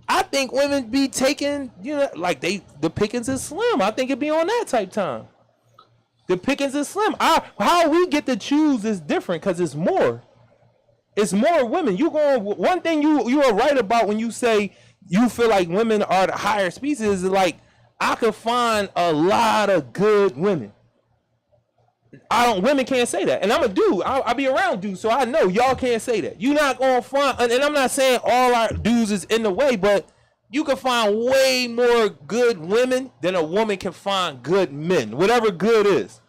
I think women be taking, like the pickings is slim. I think it be on that type time. The pickings is slim. How we get to choose is different because it's more. It's more women. One thing you are right about when you say you feel like women are the higher species is like I could find a lot of good women. Women can't say that. And I'm a dude. I be around dudes, so I know y'all can't say that. You're not gonna find, and I'm not saying all our dudes is in the way, but you can find way more good women than a woman can find good men. Whatever good is.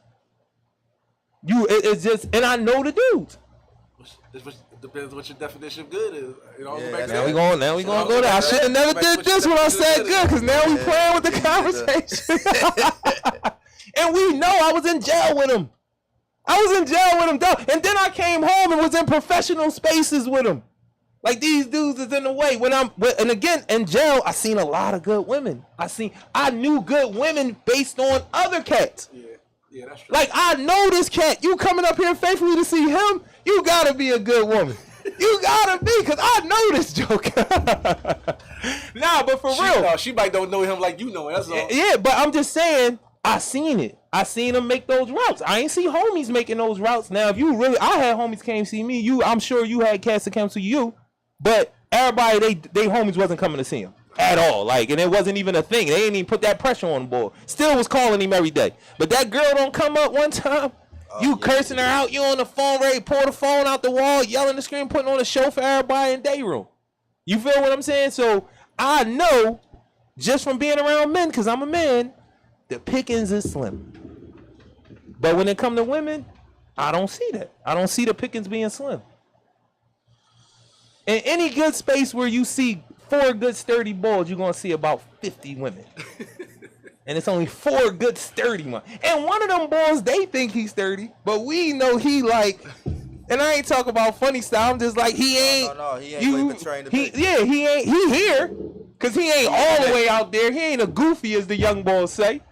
It's just, and I know the dudes. It depends what your definition of good is. Now we gonna go there. I should have never did this when I said good, because now we playing with the conversation. And we know I was in jail with him. Dog. And then I came home and was in professional spaces with him. Like these dudes is in the way. And again, in jail, I seen a lot of good women. I knew good women based on other cats. Yeah, that's true. Like I know this cat. You coming up here faithfully to see him, you gotta be a good woman. You gotta be, because I know this joker. Nah, but for real. No, she might don't know him like you know him. That's all. Yeah, but I'm just saying, I seen it. I seen them make those routes. I ain't see homies making those routes. Now, if you really, I had homies came see me. I'm sure you had cats that came to you, but everybody, they homies wasn't coming to see him at all. Like, and it wasn't even a thing. They didn't even put that pressure on the boy. Still was calling him every day. But that girl don't come up one time. Cursing her out. You on the phone, ready to pull the phone out the wall, yelling the screen, putting on a show for everybody in day room. You feel what I'm saying? So I know just from being around men, because I'm a man, the pickings is slim. But when it come to women, I don't see that. I don't see the pickings being slim. In any good space where you see 4 good sturdy boys, you're going to see about 50 women. And it's only 4 good sturdy ones. And one of them boys, they think he's sturdy, but we know he like, and I ain't talking about funny style, I'm just like, he ain't. No, he ain't trained to be. He ain't, he here, because he ain't all the way out there. He ain't a goofy, as the young boys say.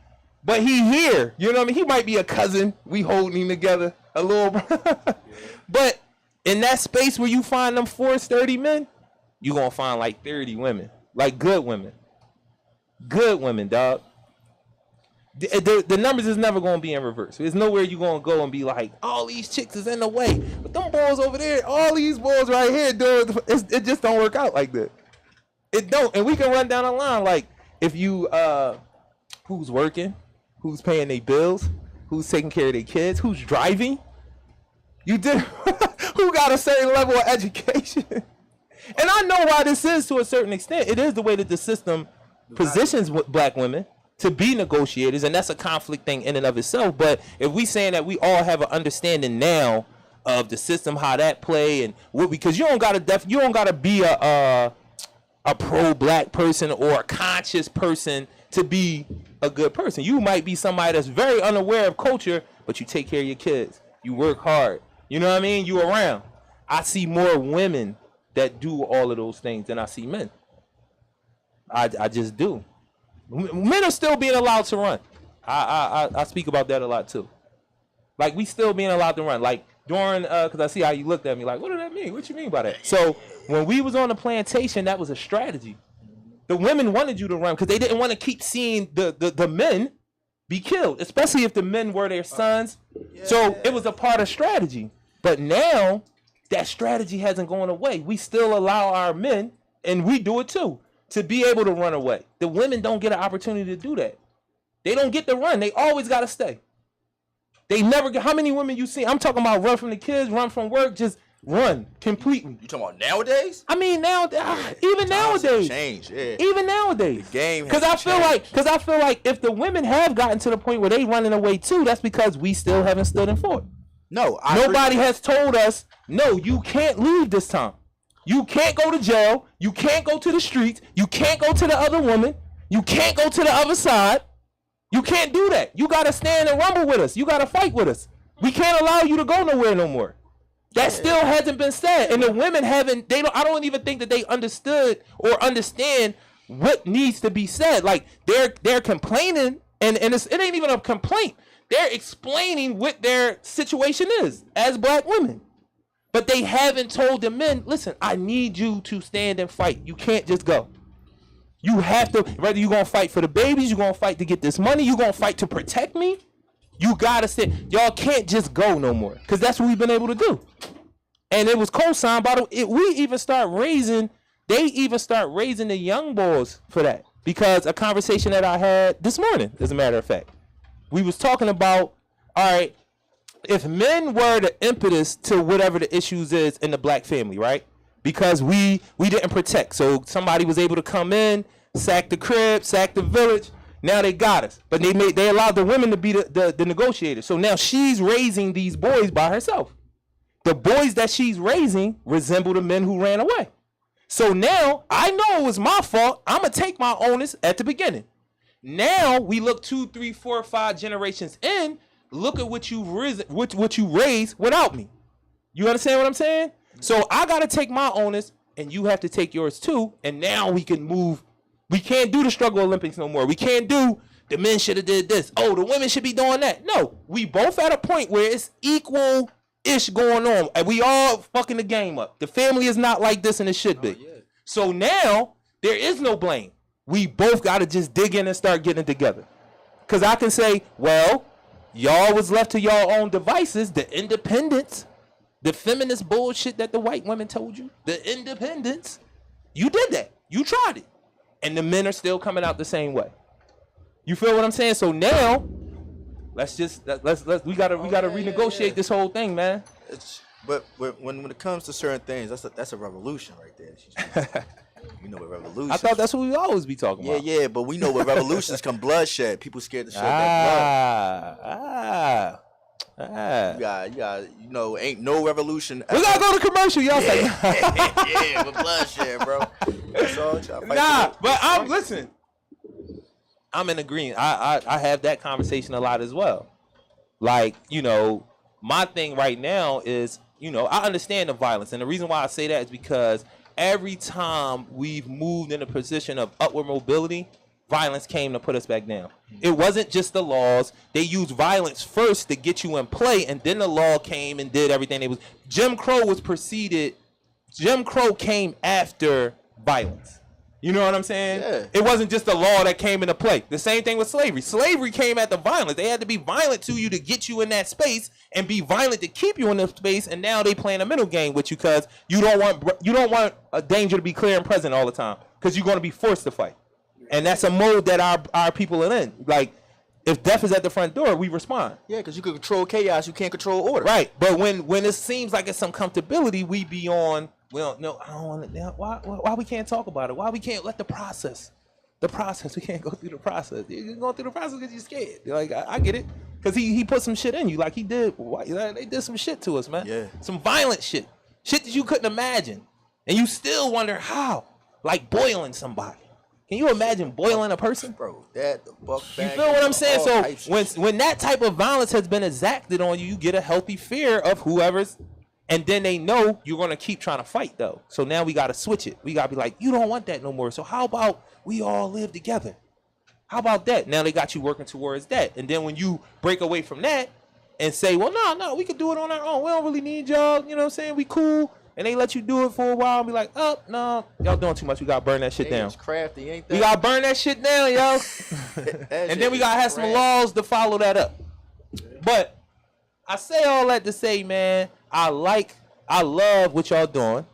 But he here, you know what I mean? He might be a cousin. We holding him together a little. But in that space where you find them 4 sturdy men, you gonna find like 30 women, like good women. Good women, dog. The numbers is never gonna be in reverse. There's nowhere you gonna go and be like, all these chicks is in the way, but them boys over there, all these boys right here, dude, it just don't work out like that. It don't, and we can run down the line like if you who's working. Who's paying their bills? Who's taking care of their kids? Who's driving? Who got a certain level of education? And I know why this is to a certain extent. It is the way that the system positions black women to be negotiators, and that's a conflict thing in and of itself. But if we saying that we all have an understanding now of the system, how that play, and what, because you don't gotta be a pro-black person or a conscious person to be a good person. You might be somebody that's very unaware of culture, but you take care of your kids. You work hard. You know what I mean? You around. I see more women that do all of those things than I see men. I just do. Men are still being allowed to run. I speak about that a lot too. Like, we still being allowed to run. Like during, because I see how you looked at me like, what does that mean? What you mean by that? So when we was on the plantation, that was a strategy. The women wanted you to run because they didn't want to keep seeing the men be killed, especially if the men were their sons. Yeah. So it was a part of strategy. But now that strategy hasn't gone away. We still allow our men, and we do it too, to be able to run away. The women don't get an opportunity to do that. They don't get to run. They always got to stay. They never get. How many women you see? I'm talking about run from the kids, run from work, just run completely. You talking about nowadays? I mean, even nowadays. Change, yeah. Even nowadays. The game has Because I feel like if the women have gotten to the point where they running away too, that's because we still haven't stood in for it. No, Nobody has told us, no, you can't leave this time. You can't go to jail. You can't go to the streets. You can't go to the other woman. You can't go to the other side. You can't do that. You got to stand and rumble with us. You got to fight with us. We can't allow you to go nowhere no more. That still hasn't been said. And the women haven't, I don't even think that they understood or understand what needs to be said. Like, they're complaining, and it ain't even a complaint. They're explaining what their situation is as black women. But they haven't told the men, listen, I need you to stand and fight. You can't just go. You have to, whether you're going to fight for the babies, you're going to fight to get this money, you're going to fight to protect me. You got to say, y'all can't just go no more. Because that's what we've been able to do. And it was co-signed by they even start raising the young boys for that. Because a conversation that I had this morning, as a matter of fact, we was talking about, all right, if men were the impetus to whatever the issues is in the black family, right? Because we didn't protect. So somebody was able to come in, sack the crib, sack the village. Now they got us. But they allowed the women to be the negotiators. So now she's raising these boys by herself. The boys that she's raising resemble the men who ran away. So now I know it was my fault. I'm going to take my onus at the beginning. Now we look 2, 3, 4, 5 generations in. Look at what you raised without me. You understand what I'm saying? So I got to take my onus, and you have to take yours too. And now we can move. We can't do the struggle Olympics no more. We can't do the men should have did this. Oh, the women should be doing that. No, we both at a point where it's equal-ish going on. And we all fucking the game up. The family is not like this, and it should be. Yeah. So now there is no blame. We both got to just dig in and start getting it together. Because I can say, well, y'all was left to y'all own devices, the independence, the feminist bullshit that the white women told you, the independence, you did that. You tried it. And the men are still coming out the same way. You feel what I'm saying? So now, we gotta renegotiate this whole thing, man. But when it comes to certain things, that's a revolution right there. You know what revolution? I thought that's what we always be talking about. Yeah, but we know with revolutions come bloodshed. People scared to shed that blood. Ain't no revolution. We gotta go to commercial, y'all. Yeah, with bloodshed, bro. Listen. I'm in agreement. I have that conversation a lot as well. Like, my thing right now is, I understand the violence, and the reason why I say that is because every time we've moved in a position of upward mobility, violence came to put us back down. It wasn't just the laws. They used violence first to get you in play, and then the law came and did everything. Jim Crow came after violence. You know what I'm saying? Yeah. It wasn't just the law that came into play. The same thing with slavery. Slavery came at the violence. They had to be violent to you to get you in that space and be violent to keep you in that space. And now they playing a middle game with you because you don't want a danger to be clear and present all the time because you're going to be forced to fight. And that's a mode that our people are in. Like, if death is at the front door, we respond. Yeah, because you can control chaos. You can't control order. Right. But when it seems like it's some comfortability, we be on... Well, no, I don't want to. Why we can't talk about it? Why we can't let the process? We can't go through the process. You're going through the process because you're scared. You're like, I get it. Because he put some shit in you. Like he did. They did some shit to us, man. Yeah. Some violent shit. Shit that you couldn't imagine. And you still wonder how. Like boiling somebody. Can you imagine boiling a person? Bro, that the buck bag. You feel what I'm saying? So when that type of violence has been exacted on you, you get a healthy fear of whoever's. And then they know you're going to keep trying to fight, though. So now we got to switch it. We got to be like, you don't want that no more. So how about we all live together? How about that? Now they got you working towards that. And then when you break away from that and say, well, no, we can do it on our own. We don't really need y'all. You know what I'm saying? We cool. And they let you do it for a while and be like, oh, no, y'all doing too much. We got to burn that shit down. It's crafty, ain't that? We got to burn that shit down, yo. And then we got to have some laws to follow that up. But I say all that to say, man, I love what y'all doing.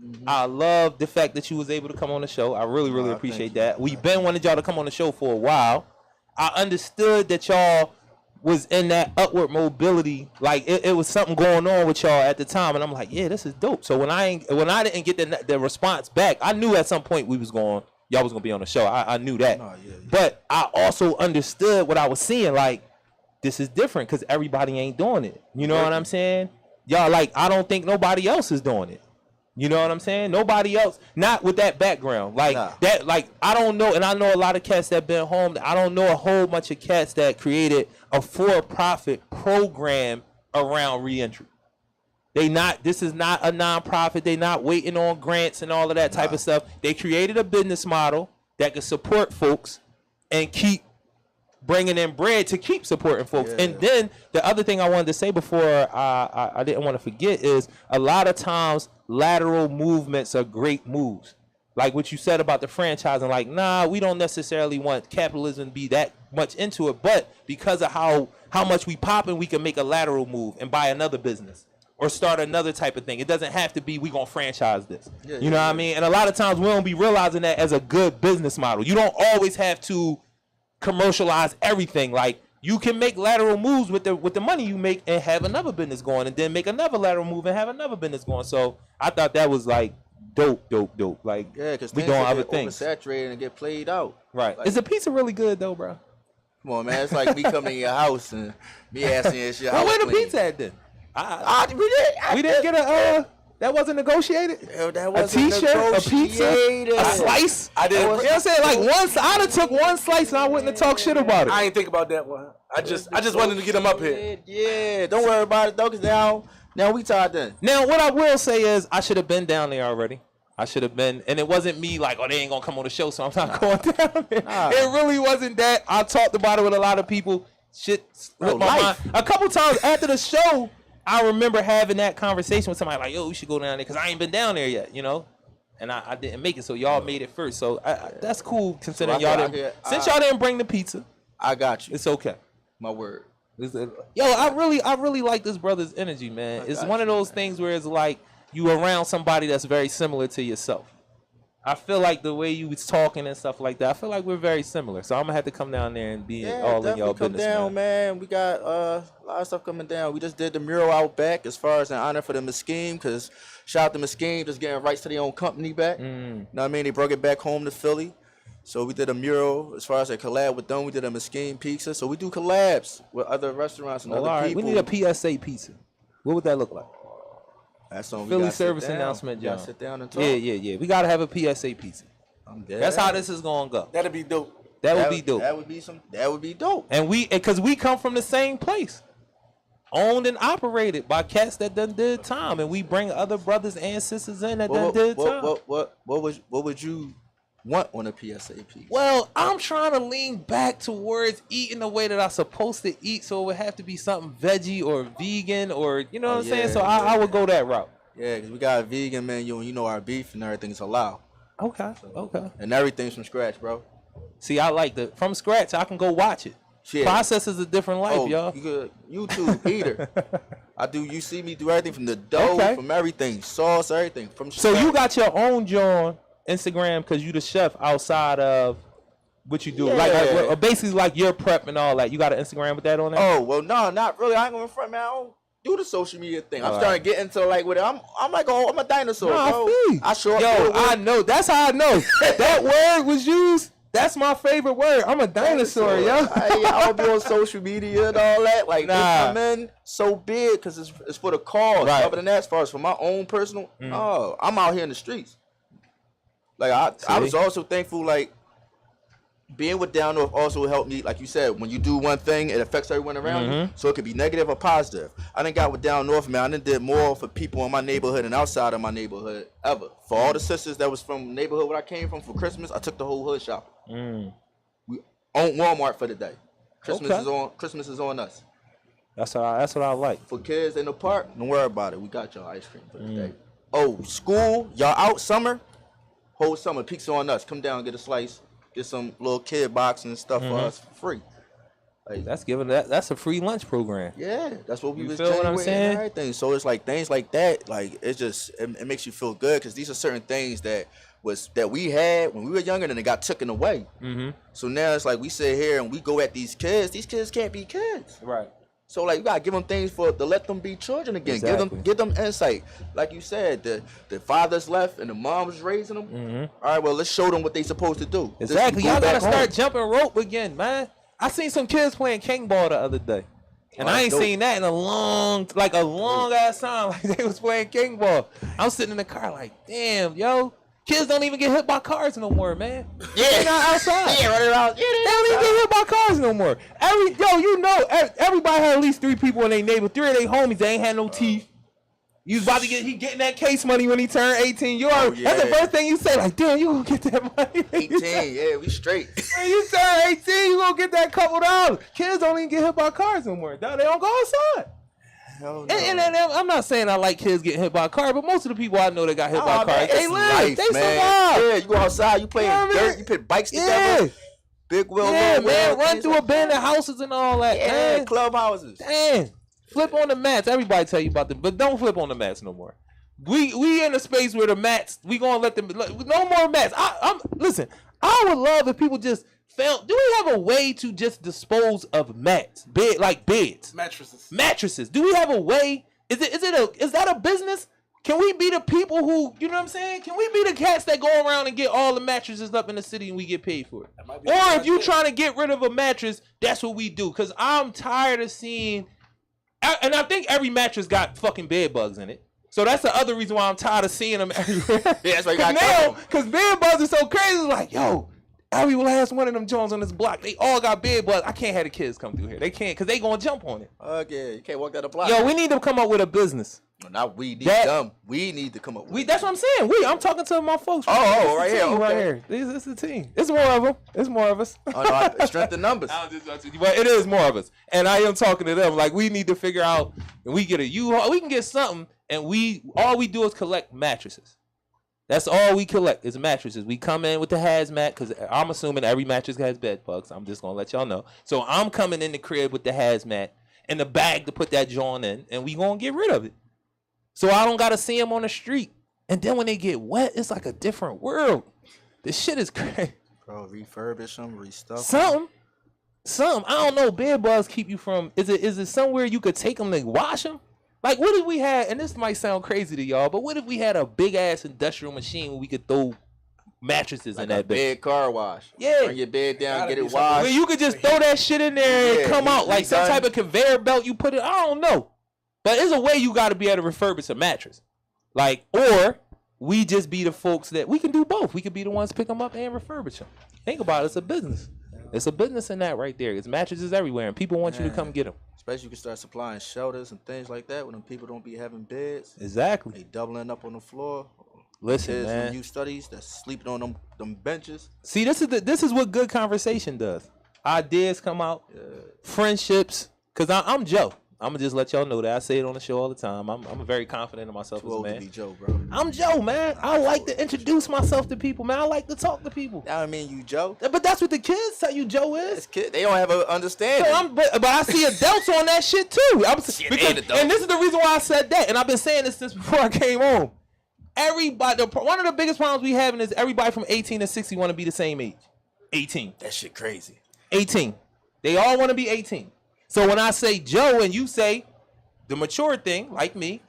Mm-hmm. I love the fact that you was able to come on the show. I really appreciate that. We've been wanting y'all to come on the show for a while. I understood that y'all was in that upward mobility. Like it was something going on with y'all at the time, and I'm like, yeah, this is dope. So when I didn't get the response back, I knew at some point y'all was gonna be on the show. I knew that. But I also understood what I was seeing. Like, this is different because everybody ain't doing it. You know what I'm saying? Y'all, like, I don't think nobody else is doing it. You know what I'm saying? Nobody else, not with that background. Like, that, like, I don't know, and I know a lot of cats that been home. I don't know a whole bunch of cats that created a for-profit program around reentry. This is not a nonprofit. They not waiting on grants and all of that type of stuff. They created a business model that could support folks and keep bringing in bread to keep supporting folks. Yeah. And then the other thing I wanted to say before I didn't want to forget is a lot of times lateral movements are great moves. Like what you said about the franchising, like, nah, we don't necessarily want capitalism to be that much into it, but because of how much we popping, we can make a lateral move and buy another business or start another type of thing. It doesn't have to be we gonna franchise this. You know what I mean? And a lot of times we don't be realizing that as a good business model. You don't always have to commercialize everything. Like, you can make lateral moves with the money you make and have another business going, and then make another lateral move and have another business going. So I thought that was like dope. Like, because we doing other things. Oversaturated and get played out. Right. Like, is the pizza really good though, bro? Come on, man. It's like me coming in your house and me asking if your house where the clean. pizza at then? We didn't get a that wasn't negotiated. That wasn't a T-shirt, a pizza, a slice. I didn't. You know what I'm saying? Like once I'd have took one slice and I wouldn't have talked shit about it. I ain't think about that one. I just wanted to get him up here. Yeah, don't worry about it though, cause now we tied in. Now what I will say is I should have been down there already. I should have been, and it wasn't me like, oh, they ain't gonna come on the show, so I'm not going down there. It really wasn't that. I talked about it with a lot of people. Shit slipped my mind. A couple times after the show, I remember having that conversation with somebody like, yo, we should go down there because I ain't been down there yet, you know? And I didn't make it, so y'all made it first. So that's cool considering y'all didn't. Since y'all didn't bring the pizza, I got you. it's okay. My word. Yo, I really like this brother's energy, man. It's one of those things where it's like you around somebody that's very similar to yourself. I feel like the way you was talking and stuff like that, I feel like we're very similar. So I'm going to have to come down there and be all in your business, down, man. We got a lot of stuff coming down. We just did the mural out back as far as an honor for the Mesquime, because shout out to Mesquime, just getting rights to their own company back. You know what I mean? They brought it back home to Philly. So we did a mural as far as a collab with them. We did a Mesquime pizza. So we do collabs with other restaurants and other people. We need a PSA pizza. What would that look like? That's on Philly service announcement, John. Sit down and talk. Yeah. We gotta have a PSA pizza. That's how this is gonna go. That'd be dope. That would be dope. That would be dope. And because we come from the same place, owned and operated by cats that done did time, and we bring other brothers and sisters in that done did time. What would you want on a PSA pizza? Well, I'm trying to lean back towards eating the way that I'm supposed to eat, so it would have to be something veggie or vegan, or you know what I'm saying. So I would go that route. Yeah, because we got a vegan menu, and you know our beef and everything's halal. Okay. And everything's from scratch, bro. See, I like from scratch. I can go watch it. Shit. Process is a different life, y'all. You good YouTube eater. You see me do everything from the dough, from everything, sauce, everything from scratch. So you got your own John Instagram because you the chef outside of what you do, like basically like your prep and all that. You got an Instagram with that on there? Oh well, no, not really. I ain't going to front, man. I don't do the social media thing. I'm starting to get into like with it. I'm like, I'm a dinosaur. Bro. I show up. Yo, I know. That's how I know that word was used. That's my favorite word. I'm a dinosaur, yo. I don't be on social media and all that. Like, they come in so big because it's for the cause. Right. Other than that, as far as for my own personal, I'm out here in the streets. Like, I was also thankful, like, being with Down North also helped me, like you said, when you do one thing, it affects everyone around you. So it could be negative or positive. I done got with Down North, man. I done did more for people in my neighborhood and outside of my neighborhood ever. For all the sisters that was from the neighborhood where I came from for Christmas, I took the whole hood shopping. We own Walmart for the day. Christmas is on us. That's what I like. For kids in the park, don't worry about it. We got y'all ice cream for the day. Oh, school, y'all out summer? Whole summer, pizza on us. Come down, get a slice. Get some little kid boxing and stuff for us for free. Like, that's a free lunch program. Yeah, that's what we was feel what I'm saying? And everything. So it's like things like that. Like it makes you feel good because these are certain things that we had when we were younger and it got taken away. So now it's like we sit here and we go at these kids. These kids can't be kids. Right. So like you gotta give them things to let them be children again. Exactly. Give them insight. Like you said, the fathers left and the moms raising them. All right, well let's show them what they supposed to do. Exactly. Y'all gotta start jumping rope again, man. I seen some kids playing king ball the other day. And I ain't seen that in a long ass time. Like they was playing king ball. I'm sitting in the car like, damn, yo. Kids don't even get hit by cars no more, man. Yeah. They're not outside. Yeah, running around. Yeah, They don't even get hit by cars no more. Everybody had at least 3 people in their neighborhood. 3 of their homies, they ain't had no teeth. You was about to he getting that case money when he turned 18. That's the first thing you say, like, damn, you gonna get that money. 18, yeah, we straight. When you turn 18, you gonna get that couple dollars. Kids don't even get hit by cars no more. They don't go outside. Hell no. And I'm not saying I like kids getting hit by a car, but most of the people I know that got hit by cars, they live. They survive. Yeah, you go outside, you playing dirt, you put bikes together. Big wheel, man, run through abandoned houses and all that. Yeah, man. clubhouses. Damn. Flip on the mats. Everybody tell you about them, but don't flip on the mats no more. We in a space where the mats, we gonna let them, no more mats. Listen, I would love if people just do we have a way to just dispose of mats, beds, mattresses? Do we have a way? Is that a business? Can we be the people who, you know what I'm saying? Can we be the cats that go around and get all the mattresses up in the city and we get paid for it? Or if you trying to get rid of a mattress, that's what we do. Cause I'm tired of seeing, and I think every mattress got fucking bed bugs in it. So that's the other reason why I'm tired of seeing them everywhere. Yeah, that's why you got now, because bed bugs are so crazy. It's like, yo, every last one of them Jones on this block, they all got bed bugs. I can't have the kids come through here. They can't, because they going to jump on it. Okay, you can't walk down the block. Yo, we need to come up with a business. No, not we need them. We need to come up with That's what I'm saying. I'm talking to my folks. Oh, right here. Okay. Right here. This is a team. It's more of them. It's more of us. Oh, no, strength in numbers. But it is more of us. And I am talking to them. Like, we need to figure out, we get a U-Haul. We can get something, and all we do is collect mattresses. That's all we collect is mattresses. We come in with the hazmat, because I'm assuming every mattress has bed bugs. I'm just going to let y'all know. So I'm coming in the crib with the hazmat and the bag to put that joint in, and we going to get rid of it. So I don't got to see them on the street. And then when they get wet, it's like a different world. This shit is crazy. Bro, refurbish them, restuff Something. I don't know. Bed bugs keep you from, is it somewhere you could take them to wash them? Like, what if we had, and this might sound crazy to y'all, but what if we had a big-ass industrial machine where we could throw mattresses in that bed car wash. Yeah. Bring your bed down, get it washed. Where you could just throw that shit in there and come out. Like some type of conveyor belt you put it, I don't know. But there's a way you got to be able to refurbish a mattress. Like, or we just be the folks that, we can do both. We could be the ones to pick them up and refurbish them. Think about it. It's a business. It's a business in that right there. It's mattresses everywhere, and people want you to come get them. Especially you can start supplying shelters and things like that when them people don't be having beds. Exactly. They doubling up on the floor. Listen, man. You studies that's sleeping on them benches. See, this is what good conversation does. Ideas come out, friendships. Cause I'm Joe. I'm gonna just let y'all know that I say it on the show all the time. I'm very confident in myself as a man. To be Joe, bro. I'm Joe, man. I like to introduce myself to people, man. I like to talk to people. That don't mean you Joe. But that's what the kids tell you Joe is. They don't have an understanding. So but I see adults on that shit too. And this is the reason why I said that. And I've been saying this since before I came home. Everybody, one of the biggest problems we having is everybody from 18 to 60 want to be the same age. 18. That shit crazy. 18. They all want to be 18. So when I say Joe and you say the mature thing, like me,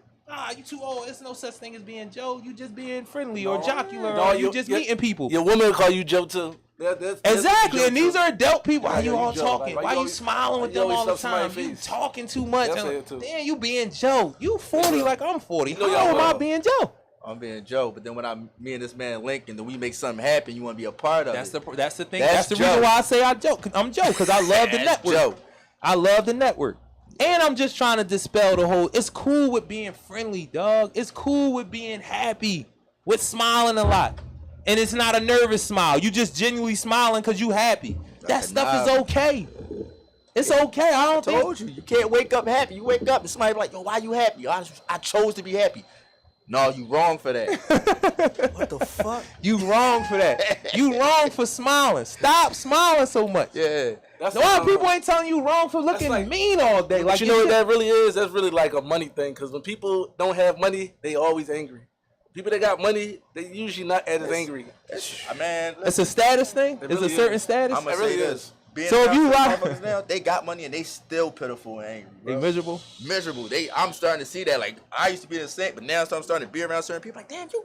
you too old. There's no such thing as being Joe. You just being friendly or jocular, or you just meeting people. Your woman will call you Joe too. Exactly, and these are adult people. Why you all Joe? talking? Why you smiling with them all the time? You talking too much. Damn, you being Joe. You 40 like I'm 40. How am I being Joe? I'm being Joe, but then when me and this man link and then we make something happen, you want to be a part of it. That's the thing. That's the reason why I say I'm Joe, because I love the network. Joe. I love the network. And I'm just trying to dispel the whole, it's cool with being friendly, dog. It's cool with being happy, with smiling a lot. And it's not a nervous smile. You just genuinely smiling because you happy. That stuff is okay. It's okay. I told you can't wake up happy. You wake up and somebody like, yo, why you happy? I chose to be happy. No, you wrong for that. What the fuck? You wrong for that. You wrong for smiling. Stop smiling so much. Yeah. That's why people ain't telling you wrong for looking mean all day. Like, you know what that really is? That's really like a money thing. Because when people don't have money, they always angry. People that got money, they usually not as angry. It's a status thing? It's a certain status? I'm going to say this. So if you now, they got money and they still pitiful and angry. Bro. They miserable? Miserable. I'm starting to see that. Like, I used to be the same, but now I'm starting to be around certain people like, damn, you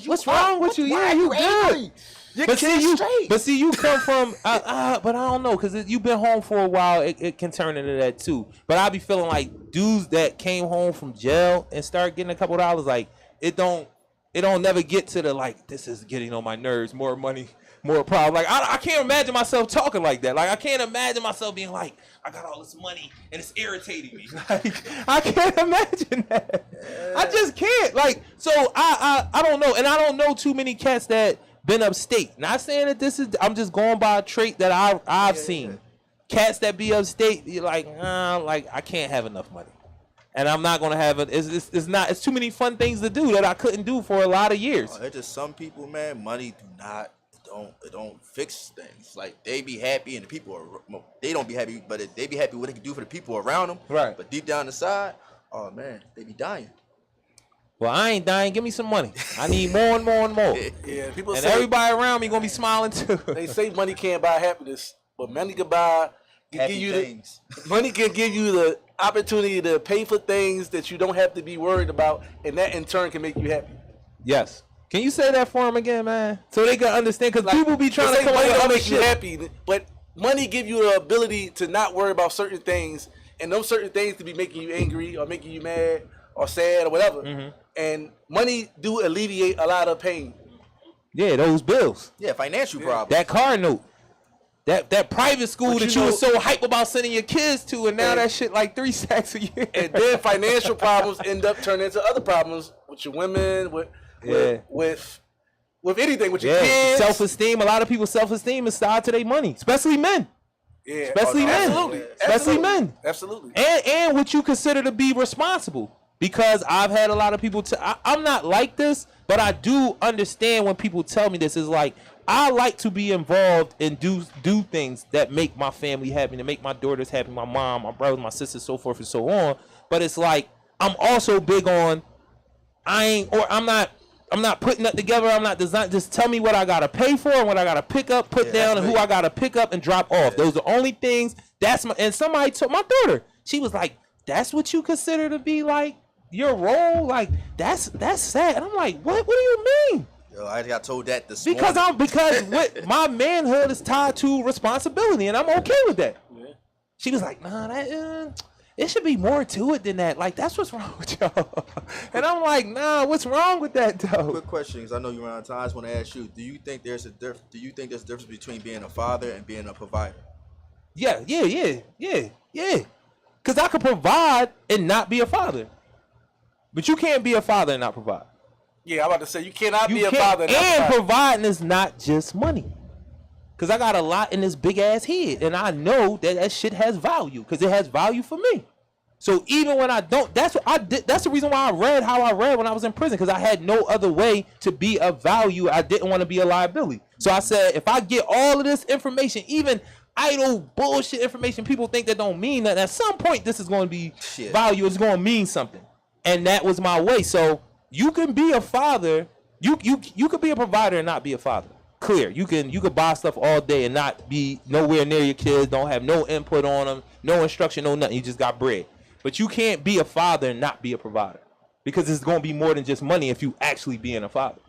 What's wrong with you? Yeah, you good. But see, you come from, but I don't know, because you've been home for a while. It can turn into that too. But I be feeling like dudes that came home from jail and start getting a couple dollars, like it don't never get to the like, this is getting on my nerves, more money, more problem. Like I can't imagine myself talking like that. Like I can't imagine myself being like, I got all this money and it's irritating me. Like I can't imagine that. I just can't. Like so I don't know, and I don't know too many cats that been upstate. Not saying that this is. I'm just going by a trait that I've seen. Cats that be upstate, you're like I can't have enough money, and I'm not gonna have it. It's not. It's too many fun things to do that I couldn't do for a lot of years. It's just some people, man. Money don't fix things. Like they be happy, and the people they don't be happy, but they be happy what they can do for the people around them. Right. But deep down inside, oh man, they be dying. Well, I ain't dying. Give me some money. I need more and more and more. Yeah, people and say everybody around me gonna be smiling too. They say money can't buy happiness, but money can buy. Money can give you the opportunity to pay for things that you don't have to be worried about, and that in turn can make you happy. Yes. Can you say that for them again, man? So they can understand, because people be trying to come up with other shit. You happy, but money give you the ability to not worry about certain things, and those certain things to be making you angry or making you mad or sad or whatever. Mm-hmm. And money do alleviate a lot of pain. Yeah, those bills. Yeah, financial problems. That car note. That private school that you was so hype about sending your kids to, and now that shit like 3 sacks a year. And then financial problems end up turning into other problems with your women, with anything, with your kids. Self-esteem. A lot of people's self-esteem is tied to their money, especially men. Yeah, especially men. Absolutely. Especially men. Absolutely. And what you consider to be responsible. Because I've had a lot of people I'm not like this, but I do understand when people tell me this. Is like, I like to be involved and do things that make my family happy, to make my daughters happy, my mom, my brother, my sister, so forth and so on. But it's like, I'm also big on, I'm not putting that together. I'm not designing. Just tell me what I gotta pay for and what I gotta pick up, put down, and who I gotta pick up and drop off. Those are the only things. And somebody told my daughter, she was like, "That's what you consider to be like your role? Like that's sad." And I'm like, "What? What do you mean?" Yo, I got told that this morning. Because what my manhood is tied to responsibility, and I'm okay with that. Yeah. She was like, "Nah, it should be more to it than that. Like, that's what's wrong with y'all." And I'm like, "Nah, what's wrong with that, though?" Quick question, because I know you're around time. I just want to ask you: Do you think there's a difference between being a father and being a provider? Yeah. Because I could provide and not be a father, but you can't be a father and not provide. Yeah, I'm about to say you cannot be a father and providing is not just money. Because I got a lot in this big ass head, and I know that shit has value, because it has value for me. So even when I don't, that's what I did. That's the reason why I read how I read when I was in prison, because I had no other way to be of value. I didn't want to be a liability. So I said, if I get all of this information, even idle bullshit information, people think that don't mean that. At some point, this is going to be value. It's going to mean something, and that was my way. So you can be a father. You could be a provider and not be a father. Clear. You could buy stuff all day and not be nowhere near your kids. Don't have no input on them, no instruction, no nothing. You just got bread. But you can't be a father and not be a provider, because it's going to be more than just money if you actually being a father.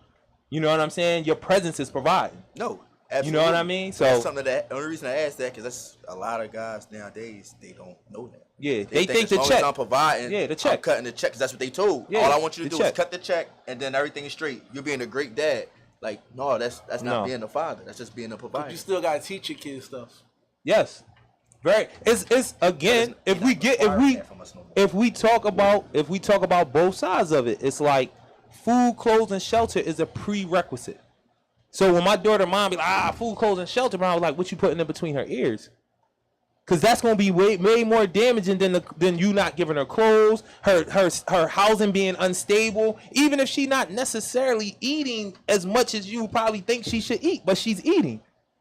You know what I'm saying? Your presence is providing. No, absolutely. You know what I mean? So that's something the only reason I asked that, because that's a lot of guys nowadays, they don't know that. Yeah, they think the check. As long as I'm providing, the check. I'm cutting the check, because that's what they told. Yeah, all I want you to do check. is cut the check, and then everything is straight. You're being a great dad. Like, no, that's not being a father. That's just being a provider. But you still gotta teach your kids stuff. Yes, very. It's again. If we talk about both sides of it, it's like food, clothes, and shelter is a prerequisite. So when my daughter mom be like, food, clothes, and shelter, I was like, what you putting in between her ears? Because that's gonna be way more damaging than you not giving her clothes, her housing being unstable, even if she not necessarily eating as much as you probably think she should eat, but she's eating.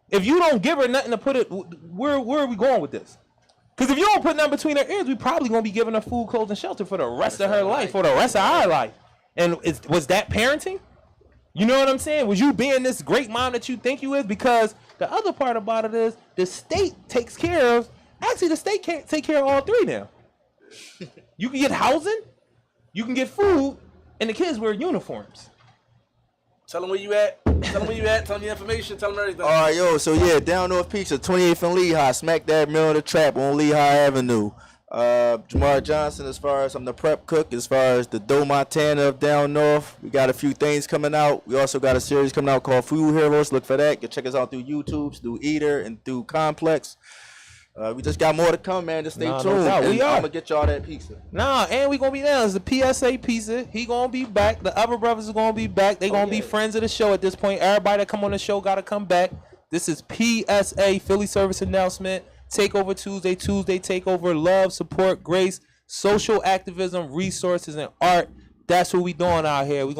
If you don't give her nothing to put it, where are we going with this? Because if you don't put nothing between her ears, we probably gonna be giving her food, clothes, and shelter for the rest of her life, for the rest of our life. And was that parenting? You know what I'm saying? Was you being this great mom that you think you is? Because the other part about it is the state takes care of. Actually, the state can't take care of all three now. You can get housing, you can get food, and the kids wear uniforms. Tell them where you at. Tell them where you at. Tell them your information. Tell them everything. All right, yo. So yeah, Down North Pizza, 28th and Lehigh. Smack that middle of the trap on Lehigh Avenue. Jamar Johnson, as far as I'm the prep cook, as far as the Doe Montana of Down North. We got a few things coming out. We also got a series coming out called Food Heroes. Look for that. You can check us out through YouTube, through Eater, and through Complex. We just got more to come, man. Just stay tuned. No, I'm we are. gonna get y'all that pizza. And we gonna be down. It's the PSA pizza. He gonna be back. The other brothers are gonna be back. They gonna be friends of the show at this point. Everybody that come on the show gotta come back. This is PSA Philly Service Announcement. Takeover Tuesday, Takeover, love, support, grace, social activism, resources, and art. That's what we doing out here. We gonna